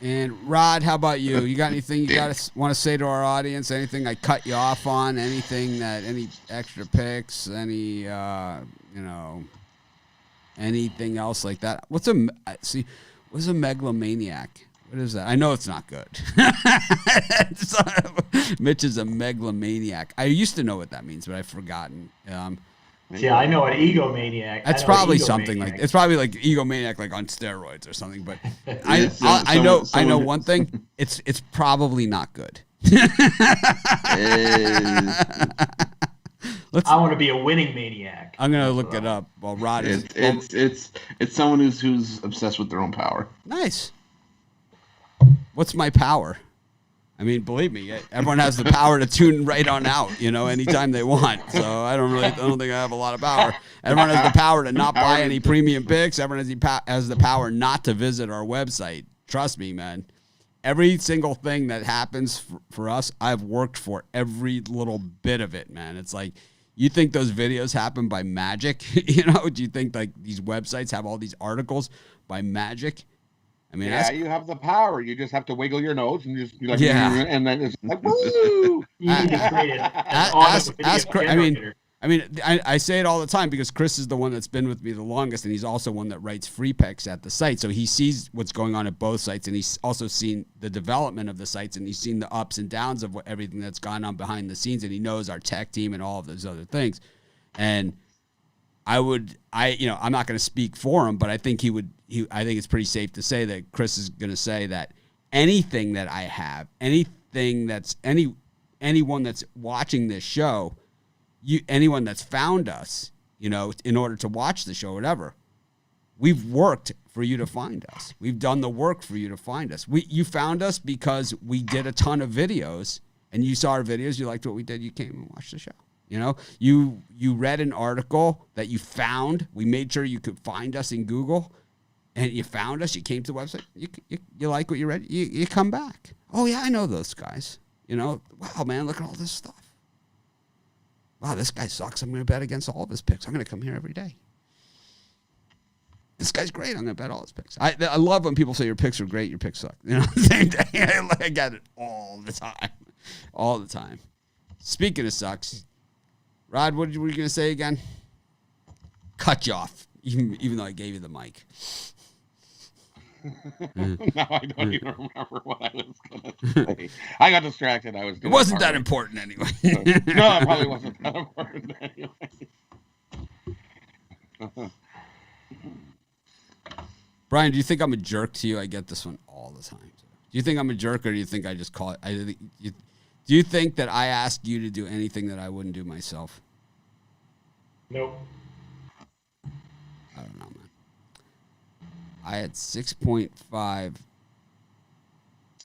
A: And Rod, how about you? You got anything you want to say to our audience? Anything I cut you off on? Anything any extra picks? Anything else like that? What's a megalomaniac? What is that? I know it's not good. Mitch is a megalomaniac. I used to know what that means, but I've forgotten.
C: Yeah, I know an egomaniac.
A: That's probably something like it's probably like egomaniac, like on steroids or something. But I know one thing. It's probably not good.
C: I want to be a winning maniac.
A: I'm gonna look it up while Rod is.
B: It's someone who's obsessed with their own power.
A: Nice. What's my power? I mean, believe me, everyone has the power to tune right on out, anytime they want. So I don't think I have a lot of power. Everyone has the power to not buy any premium picks. Everyone has the power not to visit our website. Trust me, man. Every single thing that happens for us, I've worked for every little bit of it, man. It's like, you think those videos happen by magic? Do you think like these websites have all these articles by magic? I mean,
D: you have the power. You just have to wiggle your nose and just be like, and then it's like, woo!
A: I I mean, I say it all the time because Chris is the one that's been with me the longest, and he's also one that writes free picks at the site. So he sees what's going on at both sites, and he's also seen the development of the sites, and he's seen the ups and downs of everything that's gone on behind the scenes, and he knows our tech team and all of those other things. And I'm not going to speak for him, but I think I think it's pretty safe to say that Chris is going to say that anything that I have, anything that's anyone that's watching this show, anyone that's found us, in order to watch the show or whatever, we've worked for you to find us. We've done the work for you to find us. You found us because we did a ton of videos, and you saw our videos. You liked what we did. You came and watched the show. You read an article that you found. We made sure you could find us in Google, and you found us. You came to the website. You like what you read. You come back. Oh yeah, I know those guys. Wow, man, look at all this stuff. Wow, this guy sucks. I'm going to bet against all of his picks. I'm going to come here every day. This guy's great. I'm going to bet all his picks. I love when people say your picks are great, your picks suck. Same day. I get it all the time. All the time. Speaking of sucks, Rod, what were you going to say again? Cut you off, even though I gave you the mic.
D: Now I don't even remember what I was going to say. I got distracted. It
A: wasn't that important anyway.
D: No, it probably wasn't that important anyway.
A: Brian, do you think I'm a jerk to you? I get this one all the time. Do you think I'm a jerk, or do you think I just call it? Do you think that I ask you to do anything that I wouldn't do myself?
C: Nope.
A: I don't know, man. I had 6.5. I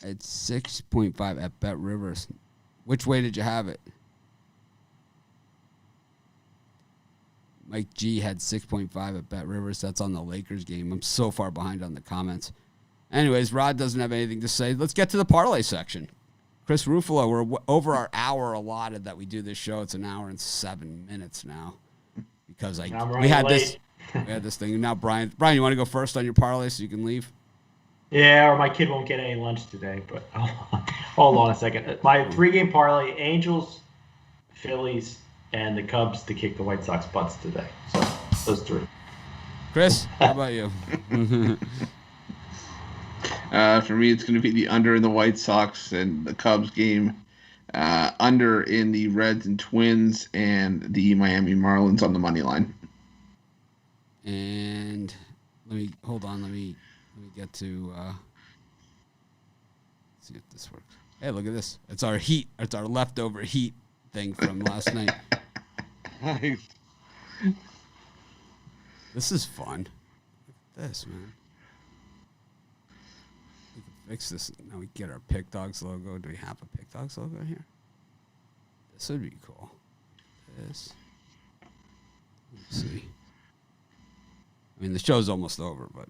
A: had 6.5 at Bet Rivers. Which way did you have it? Mike G had 6.5 at Bet Rivers. That's on the Lakers game. I'm so far behind on the comments. Anyways, Rod doesn't have anything to say. Let's get to the parlay section. Chris Ruffalo, we're over our hour allotted that we do this show. It's an hour and 7 minutes now. Because we had this thing. Now, Brian, you want to go first on your parlay so you can leave?
C: Yeah, or my kid won't get any lunch today. But hold on a second. My 3-game parlay: Angels, Phillies, and the Cubs to kick the White Sox butts today. So those 3.
A: Chris, how about you?
B: For me, it's going to be the under in the White Sox and the Cubs game. Under in the Reds and Twins, and the Miami Marlins on the money line.
A: And let me get to see if this works. Hey, look at this. It's our heat. It's our leftover heat thing from last night.
D: Nice.
A: This is fun. Look at this, man. We can fix this. Now we get our Pick Dogs logo. Do we have a Pick Dogs logo here? This would be cool. Let's see. I mean, the show's almost over, but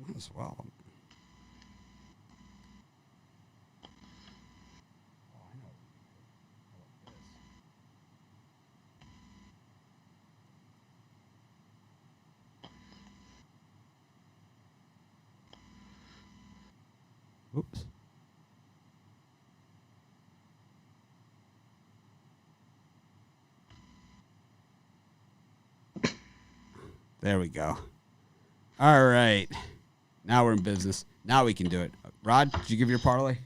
A: might as well. Oops. There we go. All right. Now we're in business. Now we can do it. Rod, did you give your parlay?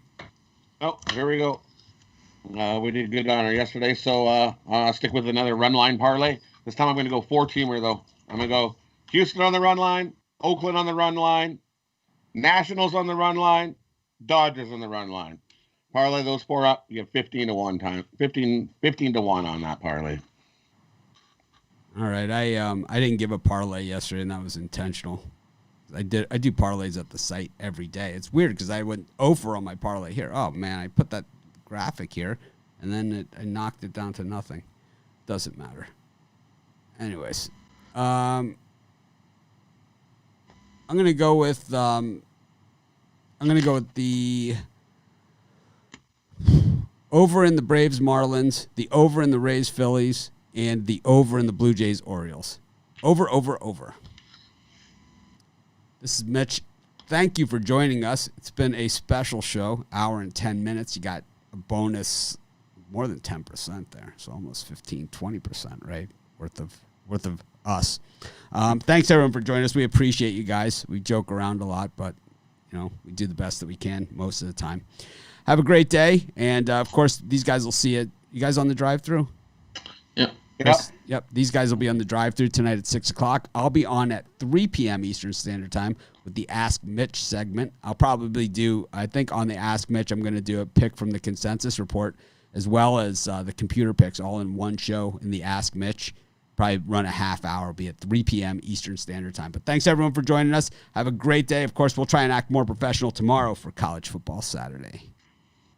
D: Oh, here we go. We did good on her yesterday, so I'll stick with another run line parlay. This time I'm going to go 4-teamer, though. I'm going to go Houston on the run line, Oakland on the run line, Nationals on the run line, Dodgers on the run line. Parlay those 4 up, you get 15 to 1 on that parlay.
A: All right, I didn't give a parlay yesterday, and that was intentional. I do parlays at the site every day. It's weird because I went over on my parlay here. Oh man, I put that graphic here, and then I knocked it down to nothing. Doesn't matter. Anyways, I'm gonna go with the over in the Braves Marlins, the over in the Rays Phillies, and the over in the Blue Jays Orioles. Over. This is Mitch. Thank you for joining us. It's been a special show, hour and 10 minutes. You got a bonus, more than 10% there, so almost 15, 20%, right? worth of us. Thanks everyone for joining us. We appreciate you guys. We joke around a lot, but we do the best that we can most of the time. Have a great day, and of course, these guys will see it. You guys on the drive-through?
B: Yep.
A: Yep. These guys will be on the drive-through tonight at 6 o'clock. I'll be on at 3 p.m. Eastern Standard Time with the Ask Mitch segment. I'll probably I think on the Ask Mitch, I'm going to do a pick from the consensus report as well as the computer picks all in one show in the Ask Mitch. Probably run a half hour. It'll be at 3 p.m. Eastern Standard Time. But thanks, everyone, for joining us. Have a great day. Of course, we'll try and act more professional tomorrow for College Football Saturday.